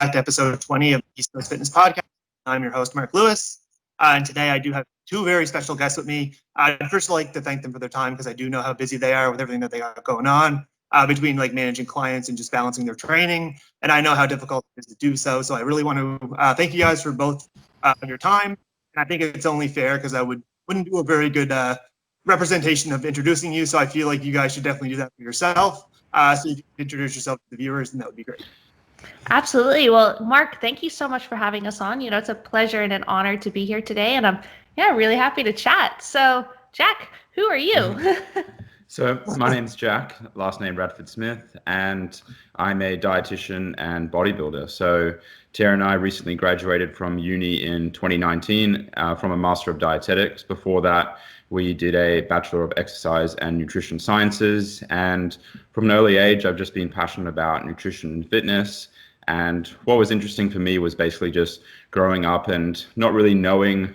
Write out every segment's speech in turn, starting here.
back to episode 20 of the East Coast Fitness Podcast. I'm your host, Mark Lewis. And today I do have two very special guests with me. I'd first like to thank them for their time because I do know how busy they are with everything that they got going on between like managing clients and just balancing their training. And I know how difficult it is to do so. So I really want to thank you guys for both your time. And I think it's only fair because I wouldn't do a very good representation of introducing you. So I feel like you guys should definitely do that for yourself. So you can introduce yourself to the viewers, and that would be great. Absolutely. Well, Mark, thank you so much for having us on. You know, it's a pleasure and an honor to be here today, and I'm really happy to chat. So, Jack, who are you? So my name's Jack, last name Radford-Smith, and I'm a dietitian and bodybuilder. So Tyarra and I recently graduated from uni in 2019 from a Master of Dietetics. Before that, we did a Bachelor of Exercise and Nutrition Sciences. And from an early age, I've just been passionate about nutrition and fitness. And what was interesting for me was basically just growing up and not really knowing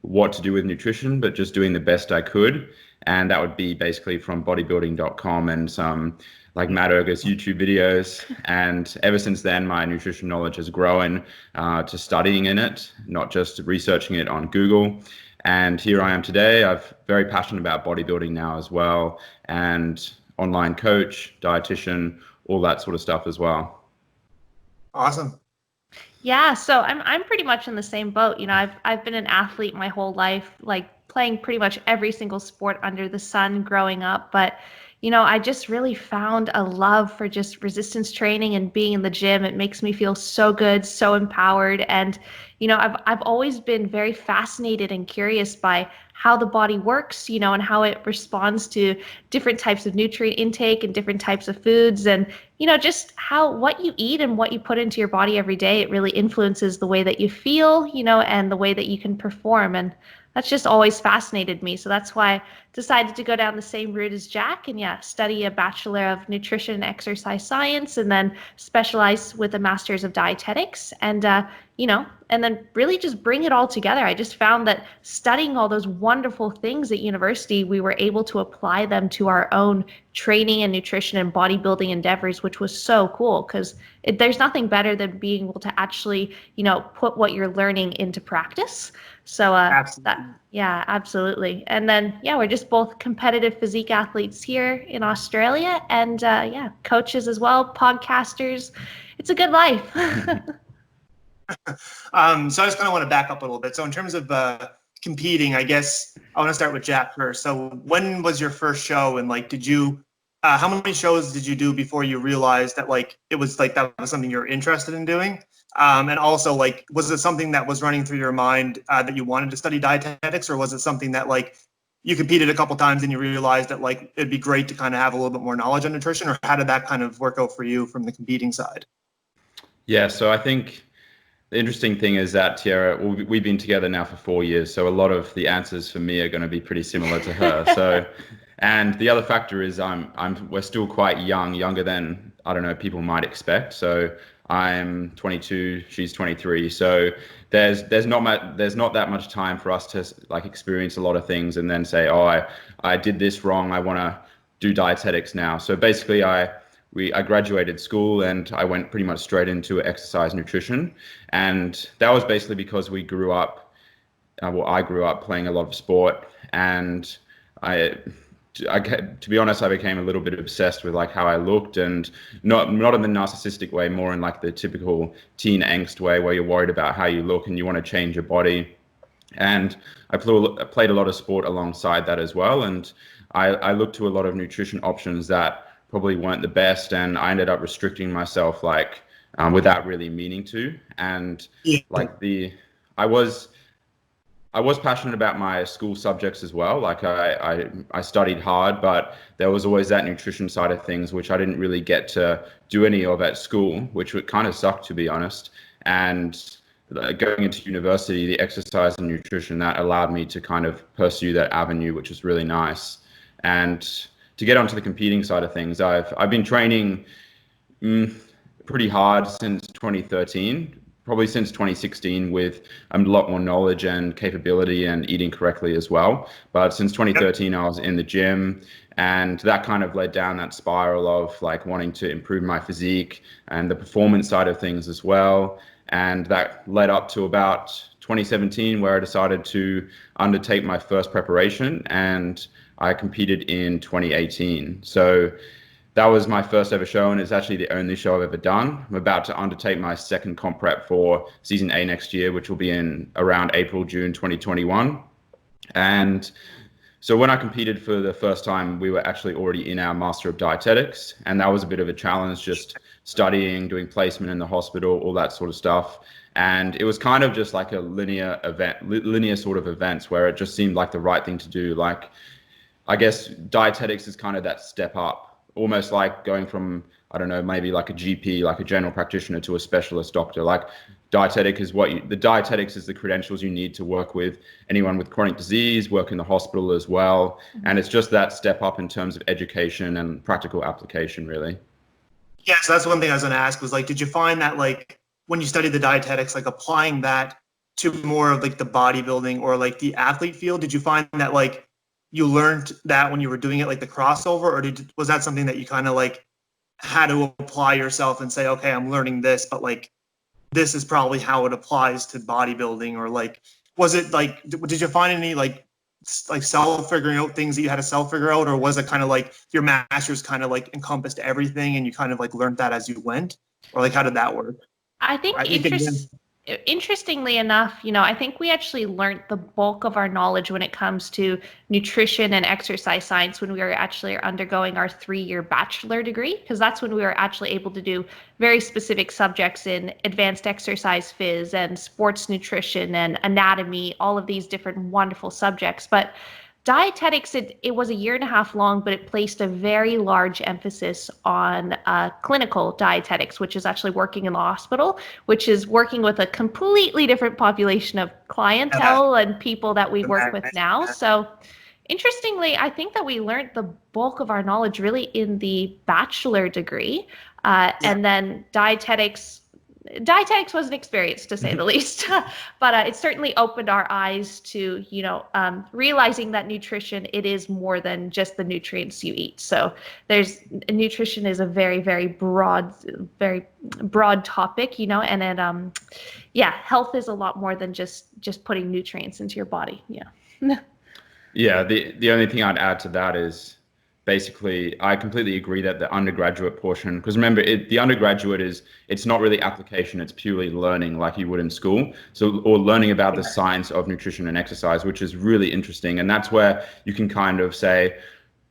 what to do with nutrition, but just doing the best I could. And that would be basically from bodybuilding.com and some like Matt Erger's YouTube videos. And ever since then, my nutrition knowledge has grown to studying in it, not just researching it on Google. And here I am today. I'm very passionate about bodybuilding now as well, and online coach, dietitian, all that sort of stuff as well. Awesome. Yeah, so I'm pretty much in the same boat. You know, I've been an athlete my whole life, like playing pretty much every single sport under the sun growing up. But, you know, I just really found a love for just resistance training and being in the gym. It makes me feel so good, so empowered. And, you know, I've always been very fascinated and curious by how the body works, you know, and how it responds to different types of nutrient intake and different types of foods. And, you know, just how what you eat and what you put into your body every day, it really influences the way that you feel, you know, and the way that you can perform. And that's just always fascinated me. So that's why I decided to go down the same route as Jack and study a Bachelor of Nutrition and Exercise Science and then specialize with a Master's of Dietetics and, you know, and then really just bring it all together. I just found that studying all those wonderful things at university, we were able to apply them to our own training and nutrition and bodybuilding endeavors, which was so cool because there's nothing better than being able to actually, you know, put what you're learning into practice. So absolutely. And then, we're just both competitive physique athletes here in Australia and coaches as well, podcasters. It's a good life. So I just kind of want to back up a little bit. So in terms of competing, I guess I want to start with Jack first. So when was your first show, and like, did you, how many shows did you do before you realized that like it was like that was something you're interested in doing? And also, like, was it something that was running through your mind that you wanted to study dietetics, or was it something that like you competed a couple times and you realized that like it'd be great to kind of have a little bit more knowledge on nutrition, or how did that kind of work out for you from the competing side? Yeah, so I think the interesting thing is that Tyarra, we've been together now for 4 years, so a lot of the answers for me are going to be pretty similar to her. So, and the other factor is we're still quite young, younger than, I don't know, people might expect. So I'm 22, she's 23. So there's not that much time for us to like experience a lot of things and then say, oh, I did this wrong, I want to do dietetics now. So basically I graduated school and I went pretty much straight into exercise nutrition. And that was basically because we grew up, I grew up playing a lot of sport, and to be honest, I became a little bit obsessed with like how I looked, and not in the narcissistic way, more in like the typical teen angst way where you're worried about how you look and you want to change your body. And I played a lot of sport alongside that as well. And I looked to a lot of nutrition options that probably weren't the best, and I ended up restricting myself like without really meaning to. And like I was passionate about my school subjects as well. Like I studied hard, but there was always that nutrition side of things, which I didn't really get to do any of at school, which would kind of suck, to be honest. And going into university, the exercise and nutrition, that allowed me to kind of pursue that avenue, which was really nice. And to get onto the competing side of things, I've been training pretty hard since 2013. probably since 2016 with a lot more knowledge and capability and eating correctly as well. But since 2013, I was in the gym, and that kind of led down that spiral of like wanting to improve my physique and the performance side of things as well. And that led up to about 2017, where I decided to undertake my first preparation, and I competed in 2018. So that was my first ever show, and it's actually the only show I've ever done. I'm about to undertake my second comp prep for season A next year, which will be in around April, June 2021. And so when I competed for the first time, we were actually already in our Master of Dietetics, and that was a bit of a challenge, just studying, doing placement in the hospital, all that sort of stuff. And it was kind of just like a linear sort of events where it just seemed like the right thing to do. Like, I guess dietetics is kind of that step up, almost like going from, I don't know, maybe like a GP, like a general practitioner, to a specialist doctor. Like the dietetics is the credentials you need to work with anyone with chronic disease, work in the hospital as well. And it's just that step up in terms of education and practical application, really. Yeah, so that's one thing I was going to ask was like, did you find that like when you studied the dietetics, like applying that to more of like the bodybuilding or like the athlete field, did you find that like you learned that when you were doing it, like the crossover, or was that something that you kind of like had to apply yourself and say, okay, I'm learning this, but like this is probably how it applies to bodybuilding? Or like, was it like, did you find any like self figuring out things that you had to self figure out, or was it kind of like your master's kind of like encompassed everything and you kind of like learned that as you went, or like how did that work? I think interestingly enough, I think we actually learned the bulk of our knowledge when it comes to nutrition and exercise science when we were actually undergoing our 3-year bachelor degree, because that's when we were actually able to do very specific subjects in advanced exercise phys and sports nutrition and anatomy, all of these different wonderful subjects. But dietetics, it was a 1.5 years long, but it placed a very large emphasis on clinical dietetics, which is actually working in the hospital, which is working with a completely different population of clientele and people that we work with now. So interestingly, I think that we learned the bulk of our knowledge really in the bachelor degree. And then dietetics was an experience, to say the least, but it certainly opened our eyes to, realizing that nutrition, it is more than just the nutrients you eat. So nutrition is a very, very broad topic, and it, health is a lot more than just putting nutrients into your body. Yeah. Yeah. The only thing I'd add to that is, basically, I completely agree that the undergraduate portion, because remember, the undergraduate it's not really application, it's purely learning like you would in school. Or learning about the science of nutrition and exercise, which is really interesting. And that's where you can kind of say,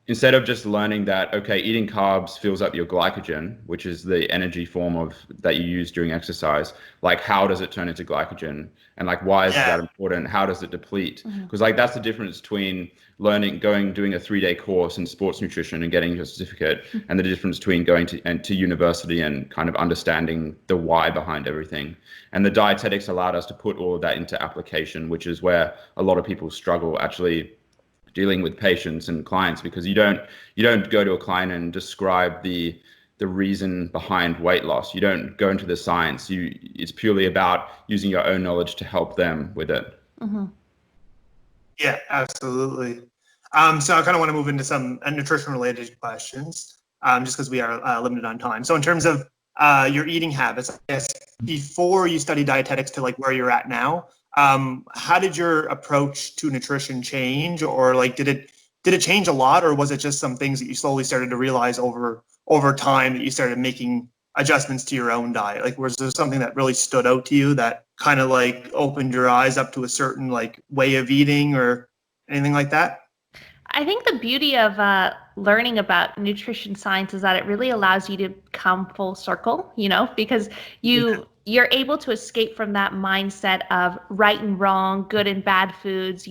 instead of just learning that, okay, eating carbs fills up your glycogen, which is the energy form that you use during exercise, like how does it turn into glycogen? And like, why is that important? How does it deplete? Because like that's the difference between doing a 3-day course in sports nutrition and getting your certificate, and the difference between going to university and kind of understanding the why behind everything. And the dietetics allowed us to put all of that into application, which is where a lot of people struggle actually dealing with patients and clients, because you don't go to a client and describe the reason behind weight loss. You don't go into the science. It's purely about using your own knowledge to help them with it. Mm-hmm. Yeah, absolutely. So I kind of want to move into some nutrition related questions, just because we are limited on time. So in terms of your eating habits, I guess before you studied dietetics to like where you're at now, how did your approach to nutrition change, or like did it change a lot, or was it just some things that you slowly started to realize over time that you started making adjustments to your own diet? Like, was there something that really stood out to you that kind of like opened your eyes up to a certain like way of eating or anything like that? I think the beauty of learning about nutrition science is that it really allows you to come full circle, because you're able to escape from that mindset of right and wrong, good and bad foods,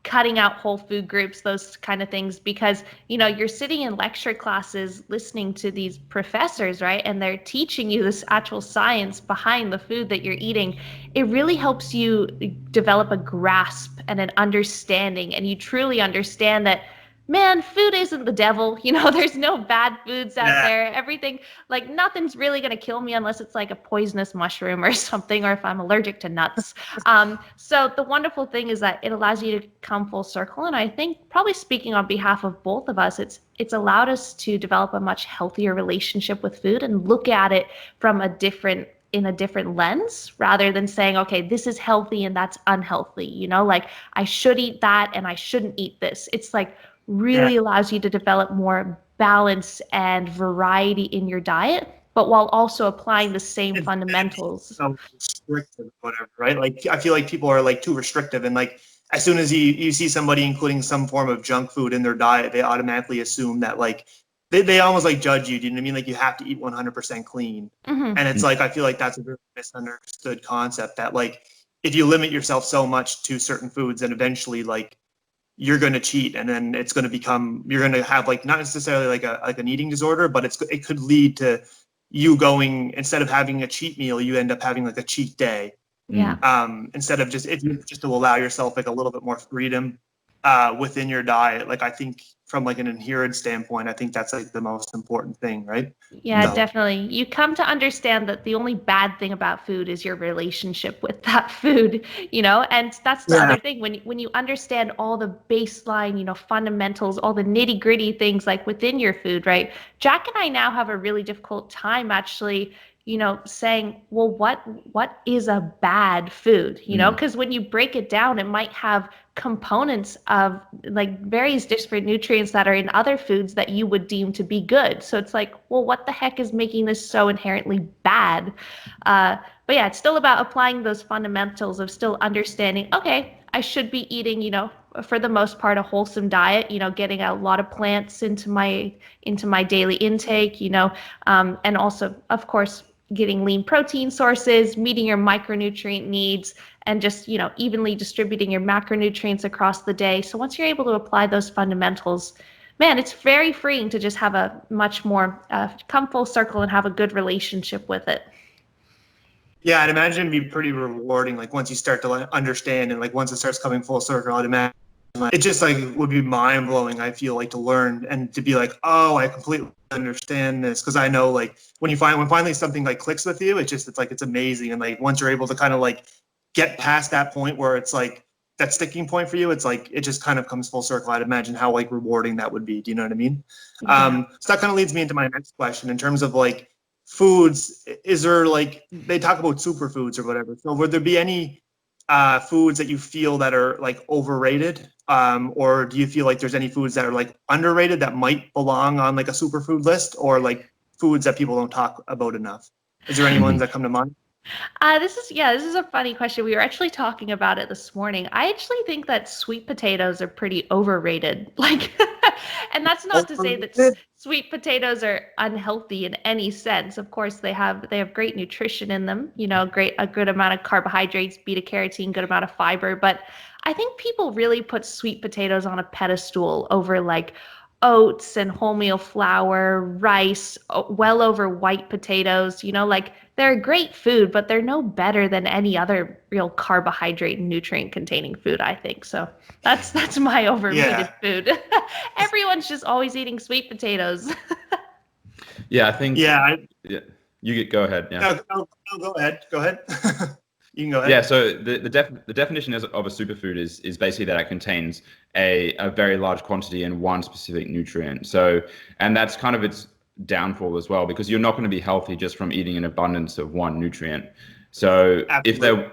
cutting out whole food groups, those kind of things, because, you're sitting in lecture classes listening to these professors, right? And they're teaching you this actual science behind the food that you're eating. It really helps you develop a grasp and an understanding, and you truly understand that man, food isn't the devil. There's no bad foods out there. Everything, like nothing's really going to kill me unless it's like a poisonous mushroom or something, or if I'm allergic to nuts. So the wonderful thing is that it allows you to come full circle. And I think probably speaking on behalf of both of us, it's allowed us to develop a much healthier relationship with food and look at it from in a different lens rather than saying, okay, this is healthy and that's unhealthy, like I should eat that and I shouldn't eat this. It's like really allows you to develop more balance and variety in your diet, but while also applying the same fundamentals. So restrictive, whatever, right? Like I feel like people are like too restrictive, and like as soon as you see somebody including some form of junk food in their diet, they automatically assume that like they almost like judge you. Do you know what I mean? Like you have to eat 100% clean, and it's like I feel like that's a very misunderstood concept that like if you limit yourself so much to certain foods, then eventually like you're going to cheat, and then it's going to become you're going to have like not necessarily like an eating disorder, but it could lead to you going, instead of having a cheat meal, you end up having like a cheat day. Instead of just to allow yourself like a little bit more freedom within your diet. Like I think from like an adherence standpoint, I think that's like the most important thing, right? Yeah, definitely. You come to understand that the only bad thing about food is your relationship with that food, and that's the other thing. When you understand all the baseline, fundamentals, all the nitty gritty things like within your food, right? Jack and I now have a really difficult time actually saying, well, what is a bad food, because when you break it down, it might have components of like various different nutrients that are in other foods that you would deem to be good. So it's like, well, what the heck is making this so inherently bad? But yeah, it's still about applying those fundamentals of still understanding, okay, I should be eating, for the most part, a wholesome diet, getting a lot of plants into my daily intake, and also, of course, getting lean protein sources, meeting your micronutrient needs, and just, evenly distributing your macronutrients across the day. So once you're able to apply those fundamentals, man, it's very freeing to just have a much more come full circle and have a good relationship with it. Yeah, I'd imagine it'd be pretty rewarding. Like once you start to understand, and like once it starts coming full circle, I'd imagine it just like would be mind blowing. I feel like to learn and to be like, oh, I completely understand this, because I know like when finally something like clicks with you, it's amazing. And like once you're able to kind of like get past that point where it's like that sticking point for you, it's like it just kind of comes full circle. I'd imagine how like rewarding that would be. Do you know what I mean? Yeah. So that kind of leads me into my next question in terms of like foods. Is there like they talk about superfoods or whatever? So would there be any foods that you feel that are like overrated, or do you feel like there's any foods that are like underrated that might belong on like a superfood list, or like foods that people don't talk about enough? Is there any ones that come to mind? This is a funny question. We were actually talking about it this morning. I actually think that sweet potatoes are pretty overrated. Like, and that's not to say that sweet potatoes are unhealthy in any sense. Of course, they have great nutrition in them. A good amount of carbohydrates, beta carotene, good amount of fiber. But I think people really put sweet potatoes on a pedestal over like oats and wholemeal flour, rice, well over white potatoes. Like they're a great food, but they're no better than any other real carbohydrate and nutrient containing food, I think. So that's my overrated food. Everyone's just always eating sweet potatoes. Yeah, I think. Yeah. Go ahead. Yeah. No, go ahead. Go ahead. You can go ahead. Yeah, so the definition of a superfood is basically that it contains a very large quantity in one specific nutrient. So, and that's kind of its downfall as well, because you're not going to be healthy just from eating an abundance of one nutrient. So Absolutely.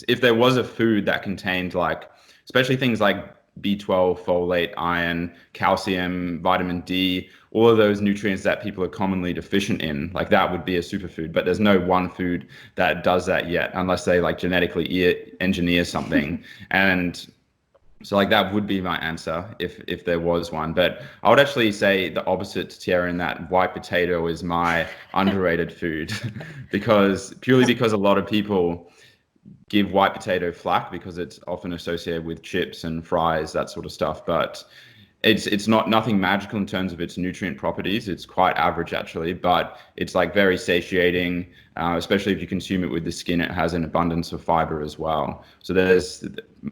if there was a food that contained like, especially things like B12, folate, iron, calcium, vitamin D, all of those nutrients that people are commonly deficient in, like that would be a superfood. But there's no one food that does that yet, unless they like genetically engineer something. And so like that would be my answer if there was one. But I would actually say the opposite to Tyarra, in that white potato is my underrated food because a lot of people give white potato flack because it's often associated with chips and fries, that sort of stuff. But it's nothing magical in terms of its nutrient properties. It's quite average actually, but it's like very satiating. especially if you consume it with the skin. It has an abundance of fiber as well. So there's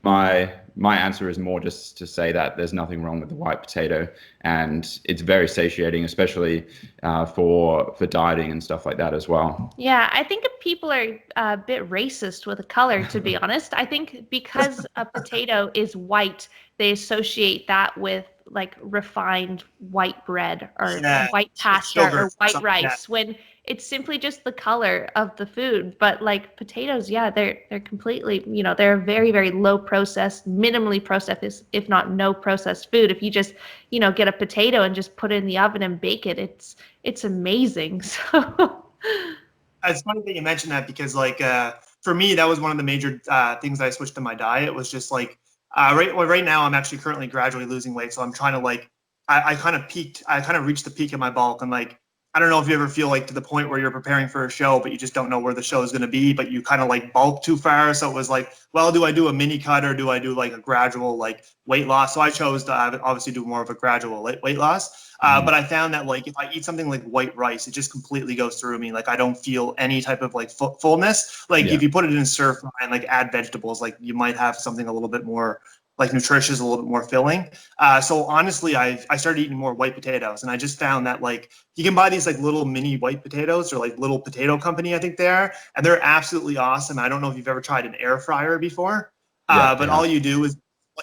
my answer is more just to say that there's nothing wrong with the white potato, and it's very satiating, especially for dieting and stuff like that as well. Yeah, I think people are a bit racist with the color, to be honest. I think because a potato is white, they associate that with like refined white bread or white pasta or white rice, when it's simply just the color of the food. But like potatoes, yeah, they're completely, they're very, very low processed, minimally processed, if not no processed food. If you just, get a potato and just put it in the oven and bake it, it's amazing. So it's funny that you mentioned that, because like for me, that was one of the major things I switched to my diet. Was just like right now I'm actually currently gradually losing weight, so I'm trying to like I kind of reached the peak of my bulk, and like I don't know if you ever feel like to the point where you're preparing for a show, but you just don't know where the show is going to be, but you kind of like bulk too far. So it was like, well, do I do a mini cut or do I do like a gradual like weight loss? So I chose to obviously do more of a gradual weight loss. But I found that like if I eat something like white rice, it just completely goes through me. Like I don't feel any type of like fullness. Like if you put it in stir fry and like add vegetables, like you might have something a little bit more like nutritious, a little bit more filling. So honestly, I started eating more white potatoes, and I just found that like you can buy these like little mini white potatoes, or like Little Potato Company, I think they are, and they're absolutely awesome. I don't know if you've ever tried an air fryer before, but all you do is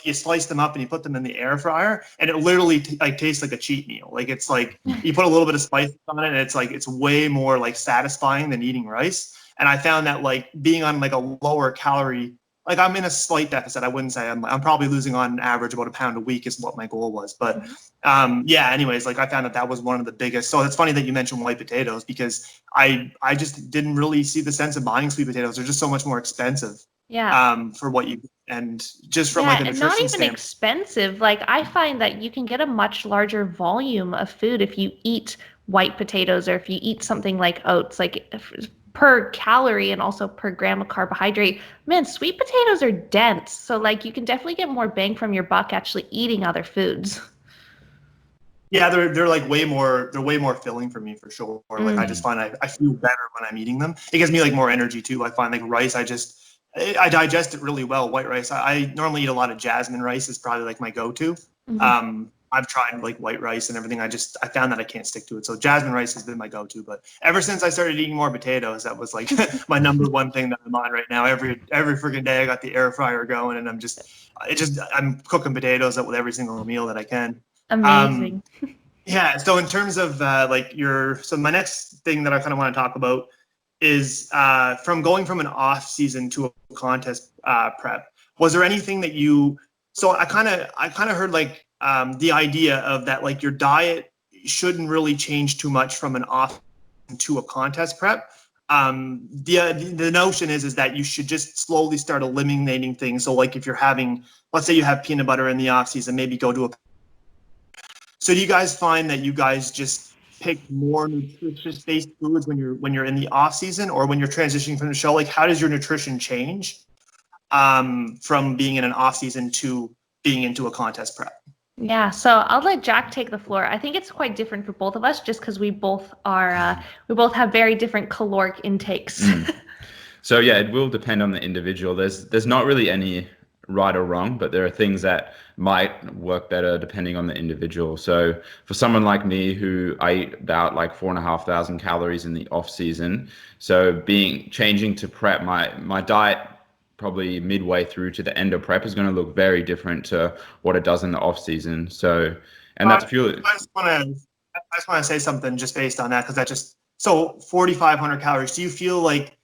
you slice them up and you put them in the air fryer, and it literally like tastes like a cheat meal. Like it's like you put a little bit of spice on it, and it's like it's way more like satisfying than eating rice. And I found that like being on like a lower calorie, like I'm in a slight deficit. I wouldn't say I'm probably losing on average about a pound a week is what my goal was. But yeah, anyways, like I found that was one of the biggest. So it's funny that you mentioned white potatoes, because I just didn't really see the sense of buying sweet potatoes. They're just so much more expensive. For what you, and just from like a nutrition and not even standpoint. expensive. Like I find that you can get a much larger volume of food if you eat white potatoes, or if you eat something like oats, like per calorie and also per gram of carbohydrate. Man, sweet potatoes are dense, so like you can definitely get more bang from your buck actually eating other foods. Yeah, they're like way more filling for me, for sure. Like I just find I feel better when I'm eating them. It gives me like more energy too. I find like rice, I digest it really well. White rice, I normally eat a lot of jasmine rice, is probably like my go-to. I've tried like white rice and everything. I found that I can't stick to it. So jasmine rice has been my go-to. But ever since I started eating more potatoes, that was like my number one thing that I'm on right now. Every freaking day I got the air fryer going, and I'm cooking potatoes up with every single meal that I can. Amazing. Yeah. So in terms of so my next thing that I kind of want to talk about is from going from an off season to a contest prep. Was there anything that so I kind of heard like the idea of that, like your diet shouldn't really change too much from an off to a contest prep. The notion is that you should just slowly start eliminating things. So like if you're having, let's say you have peanut butter in the off season, maybe go to a. So do you guys find that you guys just pick more nutritious based foods when you're in the off season, or when you're transitioning from the show? Like how does your nutrition change from being in an off season to being into a contest prep? Yeah, so I'll let Jack take the floor. I think it's quite different for both of us, just because we both have very different caloric intakes. So yeah, it will depend on the individual. There's not really any right or wrong, but there are things that might work better depending on the individual. So for someone like me, who I eat about like 4,500 calories in the off season, so changing to prep, my diet probably midway through to the end of prep is going to look very different to what it does in the off season. So, and that's purely. I just want to say something just based on that, because so 4,500 calories. Do you feel like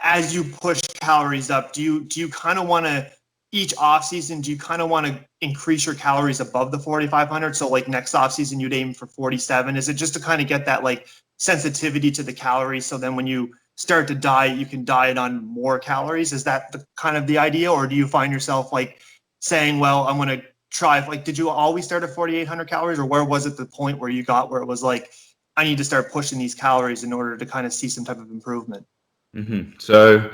as you push calories up, do you kind of want to, each off season, do you kind of want to increase your calories above the 4,500? So like next off season, you'd aim for 47. Is it just to kind of get that like sensitivity to the calories, so then when you start to diet, you can diet on more calories? Is that the kind of the idea? Or do you find yourself like saying, well, I'm going to try, like, did you always start at 4,800 calories, or where was it the point where you got where it was like, I need to start pushing these calories in order to kind of see some type of improvement? So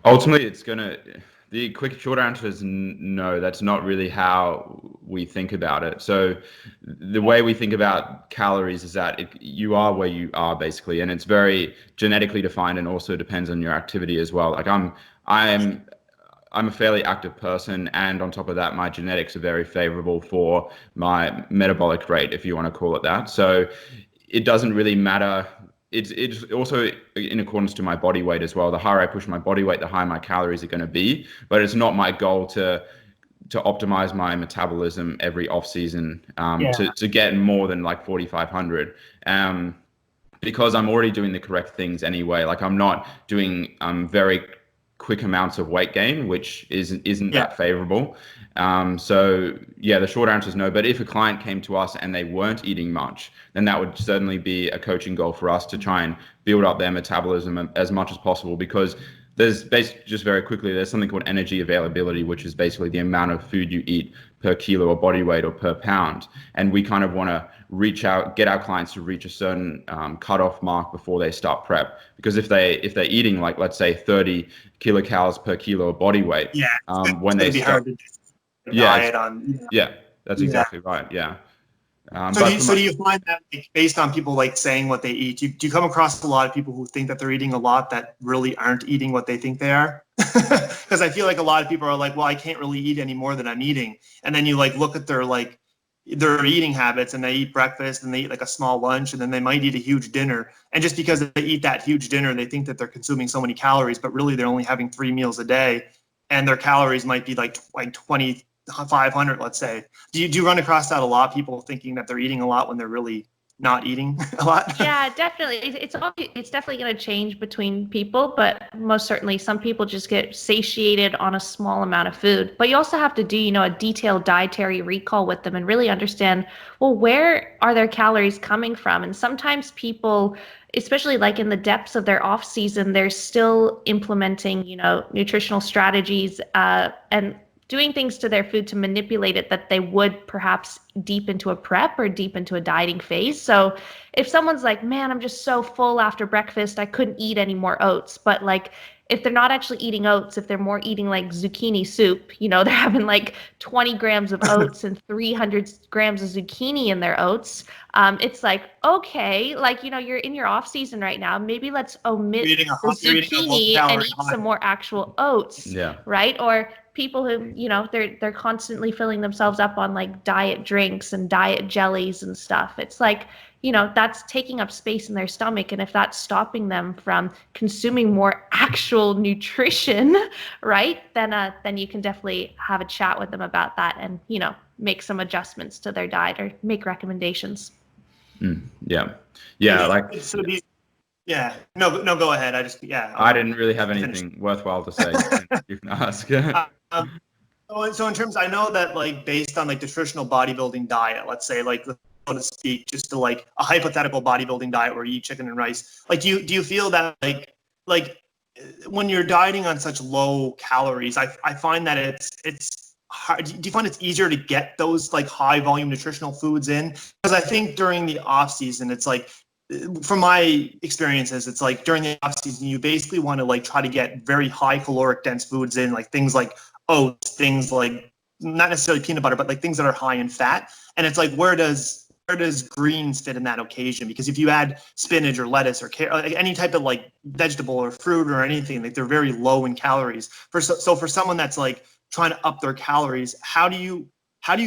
ultimately The quick short answer is no. That's not really how we think about it. So the way we think about calories is that you are where you are basically, and it's very genetically defined, and also depends on your activity as well. Like I'm a fairly active person, and on top of that, my genetics are very favorable for my metabolic rate, if you want to call it that. So it doesn't really matter. It's also in accordance to my body weight as well. The higher I push my body weight, the higher my calories are going to be. But it's not my goal to optimize my metabolism every off season to get more than like 4,500. Because I'm already doing the correct things anyway. Like I'm not doing very quick amounts of weight gain, which isn't that favorable. So yeah, the short answer is no. But if a client came to us and they weren't eating much, then that would certainly be a coaching goal for us to try and build up their metabolism as much as possible, because there's basically, just very quickly, there's something called energy availability, which is basically the amount of food you eat per kilo of body weight or per pound. And we kind of want to get our clients to reach a certain cutoff mark before they start prep. Because if they're eating like, let's say 30 kilocalories per kilo of body weight, when they start, that's exactly right. Yeah. So do you find that, like, based on people like saying what they eat, do you come across a lot of people who think that they're eating a lot that really aren't eating what they think they are? Because I feel like a lot of people are like, well, I can't really eat any more than I'm eating. And then you like look at their eating habits, and they eat breakfast and they eat like a small lunch, and then they might eat a huge dinner. And just because they eat that huge dinner, they think that they're consuming so many calories, but really they're only having 3 meals a day, and their calories might be like 2,500, let's say. Do you run across that a lot? People thinking that they're eating a lot when they're really not eating a lot? Yeah, definitely. It's definitely going to change between people, but most certainly some people just get satiated on a small amount of food. But you also have to do, a detailed dietary recall with them and really understand, well, where are their calories coming from? And sometimes people, especially like in the depths of their off season, they're still implementing, nutritional strategies and doing things to their food to manipulate it that they would perhaps deep into a prep or deep into a dieting phase. So if someone's like, man, I'm just so full after breakfast, I couldn't eat any more oats. But like, if they're not actually eating oats, if they're more eating like zucchini soup, they're having like 20 grams of oats and 300 grams of zucchini in their oats. It's like, okay, like, you're in your off season right now. Maybe let's omit the zucchini and eat some more actual oats, right? Or people who, they're constantly filling themselves up on like diet drinks and diet jellies and stuff. It's like, that's taking up space in their stomach. And if that's stopping them from consuming more actual nutrition, right, then you can definitely have a chat with them about that and, make some adjustments to their diet or make recommendations. Yeah. No, go ahead. I didn't really have anything worthwhile to say. You can ask. So in terms, I know that like based on like the traditional bodybuilding diet, let's say like, so to speak, just to like a hypothetical bodybuilding diet where you eat chicken and rice, like do you feel that like when you're dieting on such low calories, I find that it's hard. Do you find it's easier to get those like high volume nutritional foods in? Because I think during the off season, it's like, from my experiences, it's like during the off season, you basically want to like try to get very high caloric dense foods in, like things like oats, things like not necessarily peanut butter, but like things that are high in fat. And it's like, where does greens fit in that occasion? Because if you add spinach or lettuce or any type of like vegetable or fruit or anything, like they're very low in calories. So for someone that's like trying to up their calories, how do you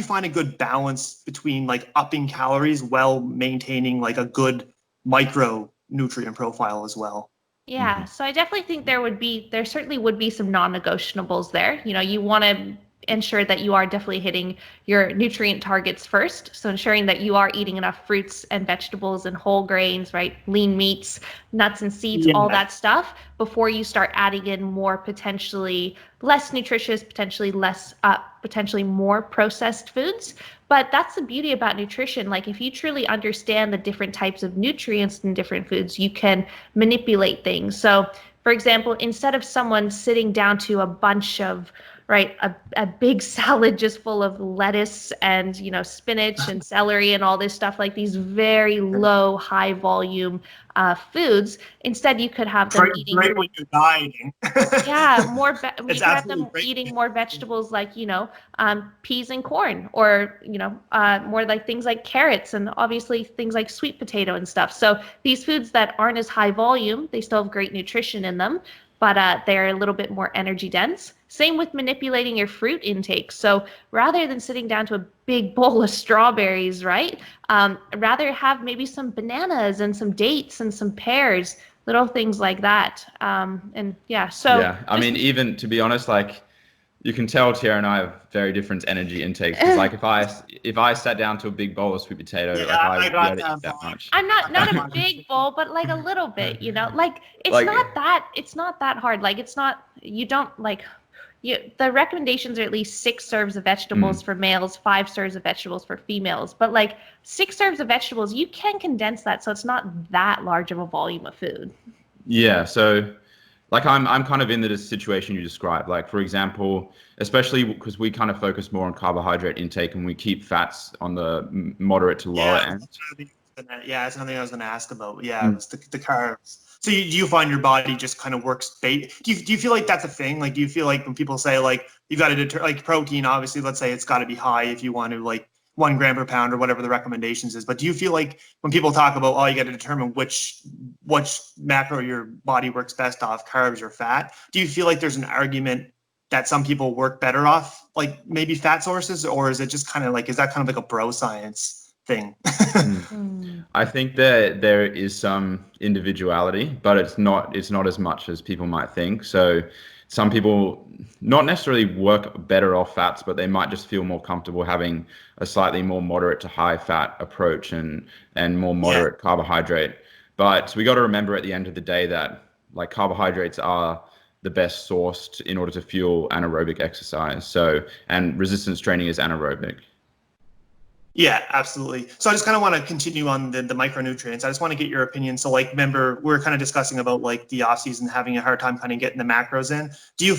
find a good balance between like upping calories while maintaining like a good micronutrient profile as well? Yeah, so I definitely think there certainly would be some non-negotiables there. You want to ensure that you are definitely hitting your nutrient targets first. So ensuring that you are eating enough fruits and vegetables and whole grains, right? Lean meats, nuts and seeds, all that stuff before you start adding in more potentially less nutritious, potentially more processed foods. But that's the beauty about nutrition. Like if you truly understand the different types of nutrients in different foods, you can manipulate things. So for example, instead of someone sitting down to a bunch of right, a big salad just full of lettuce and, you know, spinach and celery and all this stuff, like these very low, high volume foods. Instead, you could have them eating great when you're dieting. yeah, you It's could have absolutely them great. eating more vegetables like, you know, peas and corn, or, you know, more like things like carrots, and obviously things like sweet potato and stuff. So these foods that aren't as high volume, they still have great nutrition in them, but they're a little bit more energy dense. Same with manipulating your fruit intake. So rather than sitting down to a big bowl of strawberries, right, rather have maybe some bananas and some dates and some pears, little things like that. And yeah, so Yeah, I mean, even to be honest, like you can tell Tiara and I have very different energy intakes. Because like if I sat down to a big bowl of sweet potato, like Yeah, I I wouldn't be got able to eat that that vibe. much. I'm not a big bowl, but like a little bit, you know, like Like it's not that hard. Like it's not, you don't like, the recommendations are at least 6 serves of vegetables for males, 5 serves of vegetables for females. But like 6 serves of vegetables, you can condense that so it's not that large of a volume of food. yeah, so like I'm kind of in the situation you described. Like for example, especially because we kind of focus more on carbohydrate intake and we keep fats on the moderate to lower Yeah, end. that's another thing I was going to ask about. Yeah, it Mm. was the carbs. So do you find your body just kind of works? Do you feel like that's a thing? Like, do you feel like when people say like you got to like protein, obviously, let's say it's got to be high if you want to like 1 gram per pound or whatever the recommendations is. But do you feel like when people talk about, oh, you got to determine which macro your body works best off, carbs or fat? Do you feel like there's an argument that some people work better off like maybe fat sources, or is it just kind of like, is that kind of like a bro science thing? Mm. I think that there is some individuality, but it's not as much as people might think. So some people not necessarily work better off fats, but they might just feel more comfortable having a slightly more moderate to high fat approach and more Yeah. moderate carbohydrate. But we got to remember at the end of the day that like carbohydrates are the best source in order to fuel anaerobic exercise. So, and resistance training is anaerobic. Yeah, absolutely. So I just kind of want to continue on the micronutrients. I just want to get your opinion. So like, remember, we're kind of discussing about like the off season having a hard time kind of getting the macros in. Do you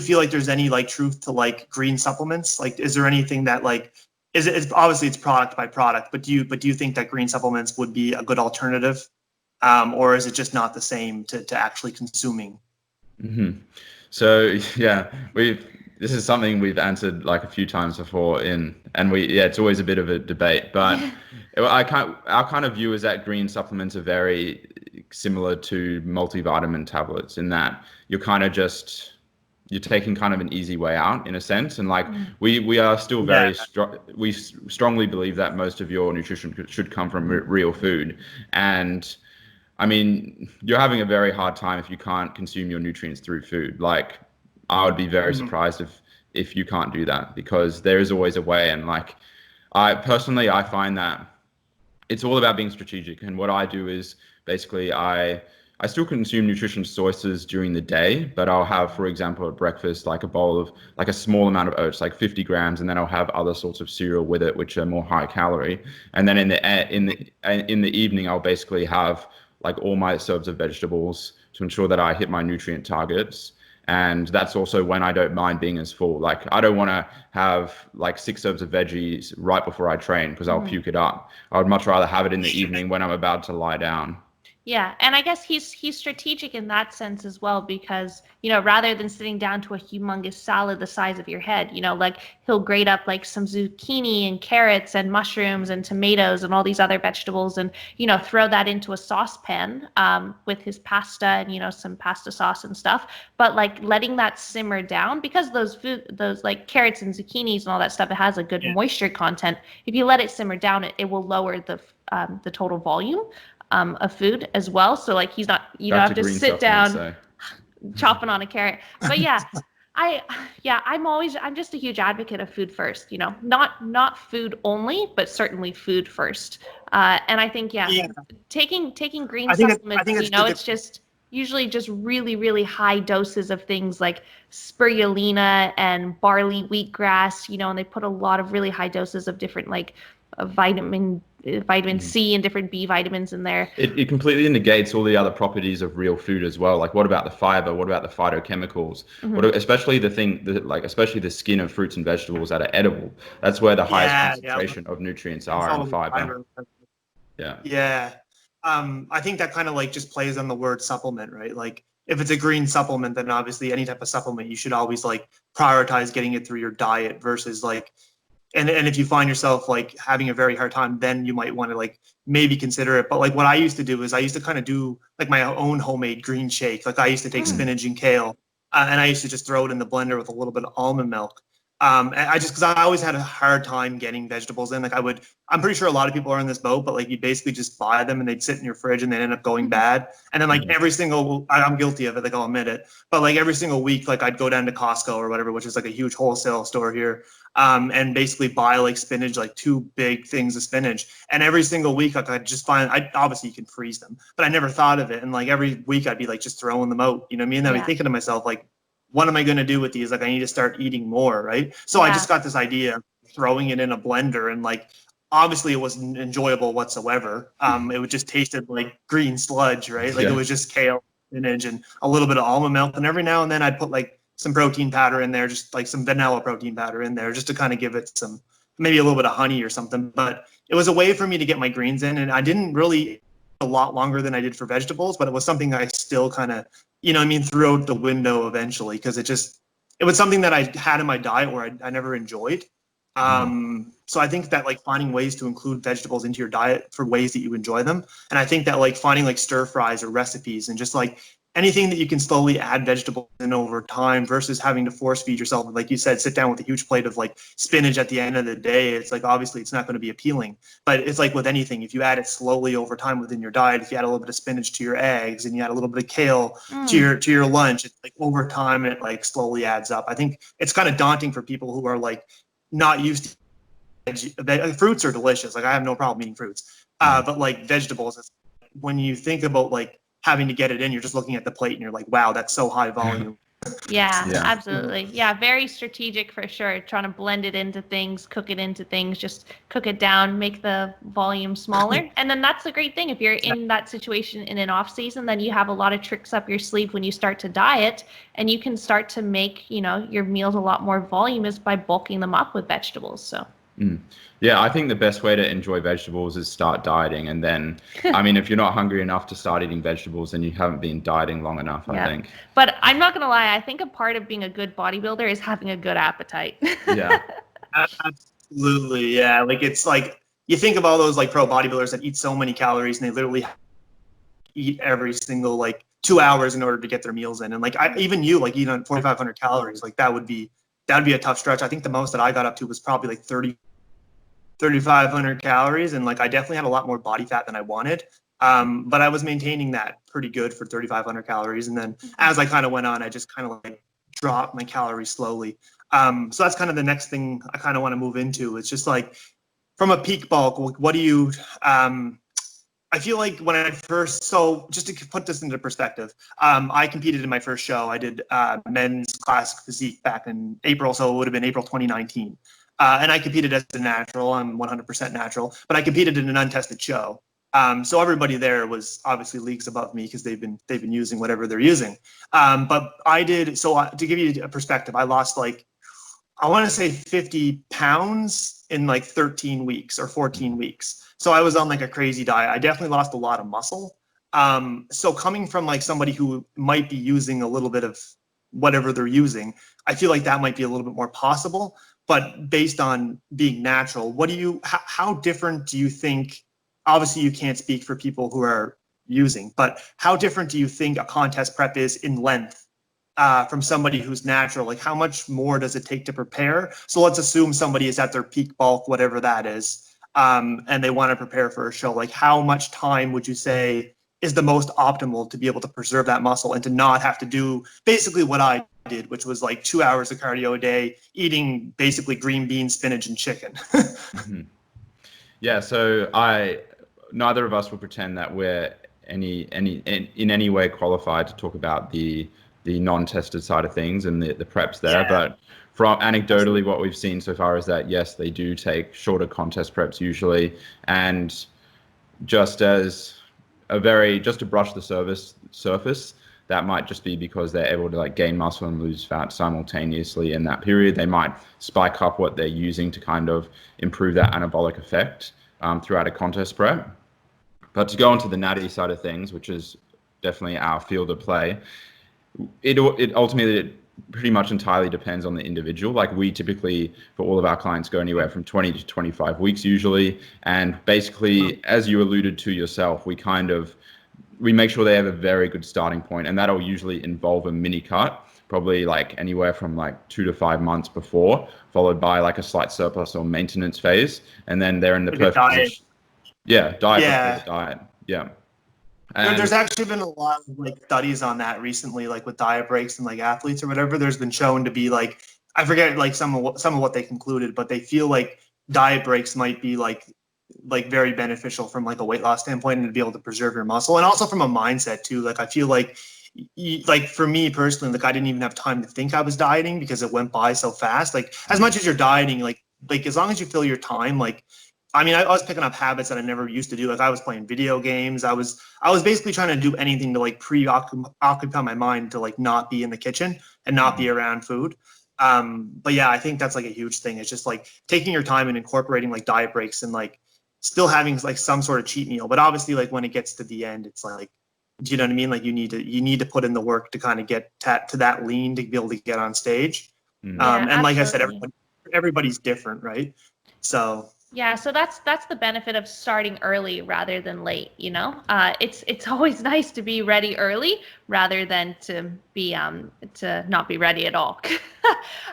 feel like there's any like truth to like green supplements? Like, is there anything that like, it's obviously it's product by product, but do you think that green supplements would be a good alternative? Or is it just not the same to actually consuming? hmm So yeah, this is something we've answered like a few times before it's always a bit of a debate, but our kind of view is that green supplements are very similar to multivitamin tablets in that you're taking kind of an easy way out in a sense, and like we are still Yeah. very we strongly believe that most of your nutrition should come from real food. And I mean, you're having a very hard time if you can't consume your nutrients through food. Like, I would be very surprised if you can't do that, because there is always a way. And like, I find that it's all about being strategic. And what I do is basically I still consume nutrition sources during the day, but I'll have, for example, at breakfast, like a bowl of like a small amount of oats, like 50 grams, and then I'll have other sorts of cereal with it, which are more high calorie. And then in the evening, I'll basically have like all my serves of vegetables to ensure that I hit my nutrient targets. And that's also when I don't mind being as full. Like, I don't want to have like 6 serves of veggies right before I train because I'll puke it up. I would much rather have it in the evening when I'm about to lie down. Yeah, and I guess he's strategic in that sense as well, because, you know, rather than sitting down to a humongous salad the size of your head, you know, like he'll grate up like some zucchini and carrots and mushrooms and tomatoes and all these other vegetables, and, you know, throw that into a saucepan with his pasta and, you know, some pasta sauce and stuff. But like letting that simmer down, because those like carrots and zucchinis and all that stuff, it has a good moisture content. If you let it simmer down, it will lower the total volume of food as well. So like you don't have to sit down chopping on a carrot. But I'm just a huge advocate of food first, you know, not food only, but certainly food first. And I think, taking green supplements, you know, it's just usually just really, really high doses of things like spirulina and barley wheatgrass, you know, and they put a lot of really high doses of different like vitamin C and different B vitamins in there. It completely negates all the other properties of real food as well. Like, what about the fiber? What about the phytochemicals? Especially especially the skin of fruits and vegetables that are edible. That's where the highest concentration of nutrients are in fiber. Yeah. Yeah. I think that kind of like just plays on the word supplement, right? Like if it's a green supplement, then obviously any type of supplement, you should always like prioritize getting it through your diet versus like, and if you find yourself like having a very hard time, then you might want to like maybe consider it. But like what I used to do is I used to kind of do like my own homemade green shake. Like I used to take spinach and kale, and I used to just throw it in the blender with a little bit of almond milk. And because I always had a hard time getting vegetables in. Like I'm pretty sure a lot of people are in this boat, but like you basically just buy them and they'd sit in your fridge and they'd end up going bad. And then like I'm guilty of it, like I'll admit it, but like every single week, like I'd go down to Costco or whatever, which is like a huge wholesale store here, and basically buy like spinach, like 2 big things of spinach. And every single week, like I'd just obviously you can freeze them, but I never thought of it. And like every week I'd be like just throwing them out, you know what I mean? And I'd be thinking to myself, like, what am I going to do with these? Like, I need to start eating more, right? So I just got this idea of throwing it in a blender, and like, obviously it wasn't enjoyable whatsoever. It would just tasted like green sludge, right? Like it was just kale, spinach, and a little bit of almond milk. And every now and then I'd put like some protein powder in there, just like some vanilla protein powder in there, just to kind of give it some, maybe a little bit of honey or something. But it was a way for me to get my greens in, and I didn't really a lot longer than I did for vegetables, but it was something I still kind of, you know what I mean, threw out the window eventually, because it was something that I had in my diet where I never enjoyed. So I think that like finding ways to include vegetables into your diet for ways that you enjoy them. And I think that like finding like stir fries or recipes and just like anything that you can slowly add vegetables in over time versus having to force feed yourself. Like you said, sit down with a huge plate of like spinach at the end of the day. It's like, obviously it's not going to be appealing, but it's like with anything, if you add it slowly over time within your diet, if you add a little bit of spinach to your eggs and you add a little bit of kale to your lunch, it's like over time, it like slowly adds up. I think it's kind of daunting for people who are like not used to fruits are delicious. Like I have no problem eating fruits, but like vegetables, when you think about like having to get it in, you're just looking at the plate and you're like, wow, that's so high volume. Yeah, absolutely. Yeah, very strategic for sure. Trying to blend it into things, cook it into things, just cook it down, make the volume smaller. And then that's the great thing. If you're in that situation in an off season, then you have a lot of tricks up your sleeve when you start to diet, and you can start to make, your meals a lot more voluminous by bulking them up with vegetables. So. Yeah, I think the best way to enjoy vegetables is start dieting. And then, I mean, if you're not hungry enough to start eating vegetables, then you haven't been dieting long enough, I think. But I'm not going to lie. I think a part of being a good bodybuilder is having a good appetite. Yeah. Absolutely. Yeah. Like it's like, you think of all those like pro bodybuilders that eat so many calories and they literally eat every single like 2 hours in order to get their meals in. And like, even you like eating on 4,500 calories, like that would be a tough stretch. I think the most that I got up to was probably like 3,500 calories. And like, I definitely had a lot more body fat than I wanted. But I was maintaining that pretty good for 3,500 calories. And then as I kind of went on, I just kind of like dropped my calories slowly. So that's kind of the next thing I kind of want to move into. It's just like from a peak bulk, what do you, I feel like when I first, so just to put this into perspective, I competed in my first show. I did men's classic physique back in April, so it would have been April 2019. And I competed as a natural. I'm 100% natural, but I competed in an untested show. So everybody there was obviously leagues above me because they've been using whatever they're using. But I did, so to give you a perspective, I lost like, I want to say 50 pounds in like 13 weeks or 14 weeks. So I was on like a crazy diet. I definitely lost a lot of muscle. So coming from like somebody who might be using a little bit of whatever they're using, I feel like that might be a little bit more possible. But based on being natural, how different do you think, obviously you can't speak for people who are using, but how different do you think a contest prep is in length from somebody who's natural? Like how much more does it take to prepare? So let's assume somebody is at their peak bulk, whatever that is, and they want to prepare for a show. Like how much time would you say is the most optimal to be able to preserve that muscle and to not have to do basically what I did, which was like 2 hours of cardio a day, eating basically green beans, spinach, and chicken. Yeah, so neither of us will pretend that we're in any way qualified to talk about the non-tested side of things and the preps there. Yeah. But from anecdotally, what we've seen so far is that, yes, they do take shorter contest preps usually. And just to brush the surface, that might just be because they're able to like gain muscle and lose fat simultaneously in that period. They might spike up what they're using to kind of improve that anabolic effect throughout a contest prep. But to go on to the natty side of things, which is definitely our field of play, it ultimately pretty much entirely depends on the individual. Like we typically, for all of our clients, go anywhere from 20 to 25 weeks usually. And basically, as you alluded to yourself, we make sure they have a very good starting point, and that'll usually involve a mini cut, probably like anywhere from like 2 to 5 months before, followed by like a slight surplus or maintenance phase. And then they're in the perfect position. Diet before the diet. Yeah. And there's actually been a lot of like studies on that recently, like with diet breaks and like athletes or whatever. There's been shown to be like, I forget like some of what they concluded, but they feel like diet breaks might be like very beneficial from like a weight loss standpoint and to be able to preserve your muscle, and also from a mindset too. Like I feel like for me personally, like I didn't even have time to think I was dieting because it went by so fast. Like as much as you're dieting, like as long as you fill your time, like I mean, I was picking up habits that I never used to do. Like I was playing video games. I was basically trying to do anything to like preoccupy my mind to like not be in the kitchen and not be around food. But yeah, I think that's like a huge thing. It's just like taking your time and incorporating like diet breaks and like still having like some sort of cheat meal. But obviously, like when it gets to the end, it's like, do you know what I mean? Like you need to put in the work to kind of get to that lean to be able to get on stage. And like I said, everybody's different, right? So. Yeah, so that's the benefit of starting early rather than late, you know? It's always nice to be ready early rather than to be to not be ready at all.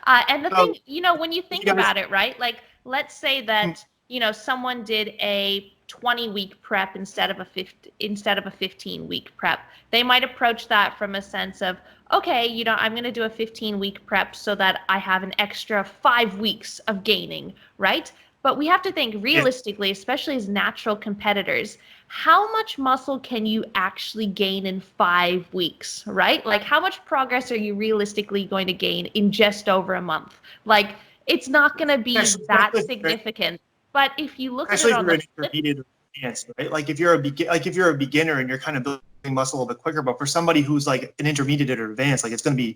And the thing, you know, when you think about it, right? Like let's say that, you know, someone did a 20-week prep instead of a 15-week prep. They might approach that from a sense of, okay, you know, I'm going to do a 15-week prep so that I have an extra 5 weeks of gaining, right? But we have to think realistically, especially as natural competitors, how much muscle can you actually gain in 5 weeks, right? Like how much progress are you realistically going to gain in just over a month? Like it's not going to be that significant. But if you look at it on the intermediate advanced, right? Like if you're a beginner and you're kind of building muscle a little bit quicker, but for somebody who's like an intermediate or advanced, like it's going to be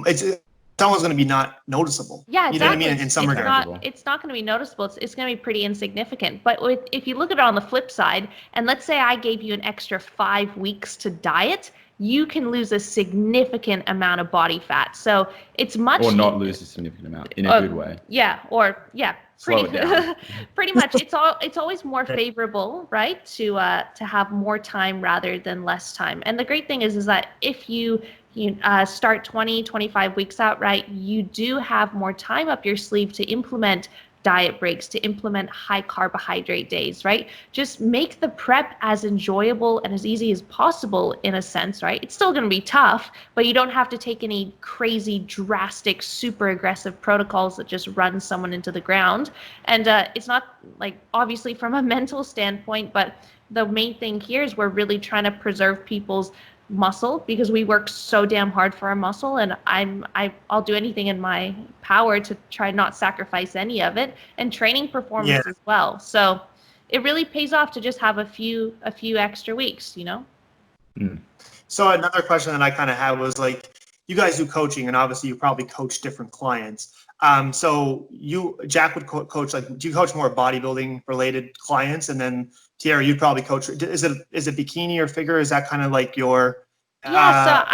it's almost going to be not noticeable. Yeah, exactly. You know what I mean? In some regards. It's not going to be noticeable. It's going to be pretty insignificant. But if you look at it on the flip side, and let's say I gave you an extra 5 weeks to diet, you can lose a significant amount of body fat. So it's much... Or not lose a significant amount in a good way. Slow it down. Pretty much. It's always more favorable, right, to have more time rather than less time. And the great thing is that if you start 20, 25 weeks out, right, you do have more time up your sleeve to implement diet breaks, to implement high carbohydrate days, right? Just make the prep as enjoyable and as easy as possible in a sense, right? It's still going to be tough, but you don't have to take any crazy, drastic, super aggressive protocols that just run someone into the ground. And it's not like obviously from a mental standpoint, but the main thing here is we're really trying to preserve people's muscle because we work so damn hard for our muscle, and I'll do anything in my power to try not sacrifice any of it, and training performance as well. So it really pays off to just have a few extra weeks, you know. So another question that I kind of had was like, you guys do coaching, and obviously you probably coach different clients. So Jack would coach, like, do you coach more bodybuilding related clients? And then Tyarra, you'd probably coach, is it bikini or figure? Is that kind of like your, so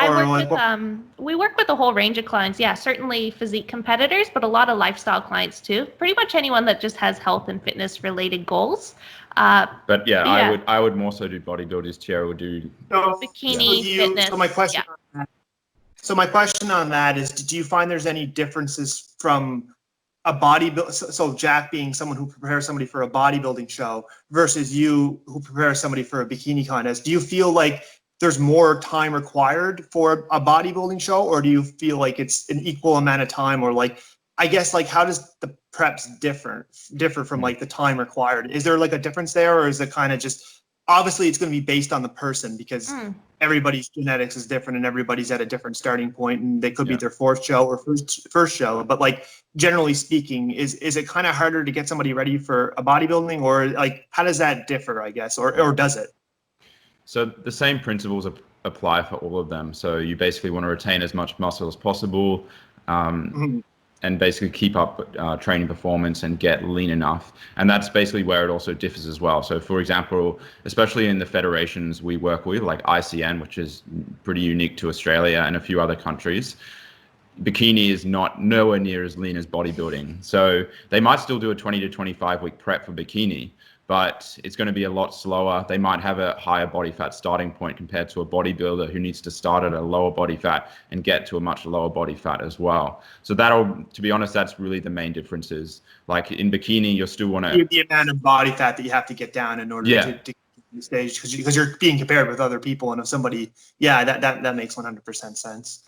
we work with a whole range of clients. Yeah, certainly physique competitors, but a lot of lifestyle clients too. Pretty much anyone that just has health and fitness related goals. But I would more so do bodybuilders. Tyarra would do bikini, fitness. So my question on that is, do you find there's any differences from a bodybuilder? So Jack being someone who prepares somebody for a bodybuilding show versus you who prepares somebody for a bikini contest. Do you feel like there's more time required for a bodybuilding show, or do you feel like it's an equal amount of time? Or like, I guess, like, how does the preps differ from like the time required? Is there like a difference there, or is it kind of just obviously it's going to be based on the person because everybody's genetics is different and everybody's at a different starting point, and they could be their fourth show or first show. But like generally speaking, is it kind of harder to get somebody ready for a bodybuilding, or like how does that differ, I guess, or does it? So the same principles apply for all of them. So you basically want to retain as much muscle as possible, and basically keep up training performance and get lean enough. And that's basically where it also differs as well. So for example, especially in the federations we work with, like ICN, which is pretty unique to Australia and a few other countries, bikini is nowhere near as lean as bodybuilding. So they might still do a 20 to 25 week prep for bikini, but it's going to be a lot slower. They might have a higher body fat starting point compared to a bodybuilder who needs to start at a lower body fat and get to a much lower body fat as well. So to be honest, that's really the main differences. Like in bikini, you still want to... The amount of body fat that you have to get down in order to get to the stage, because you're being compared with other people, and if somebody, that makes 100% sense.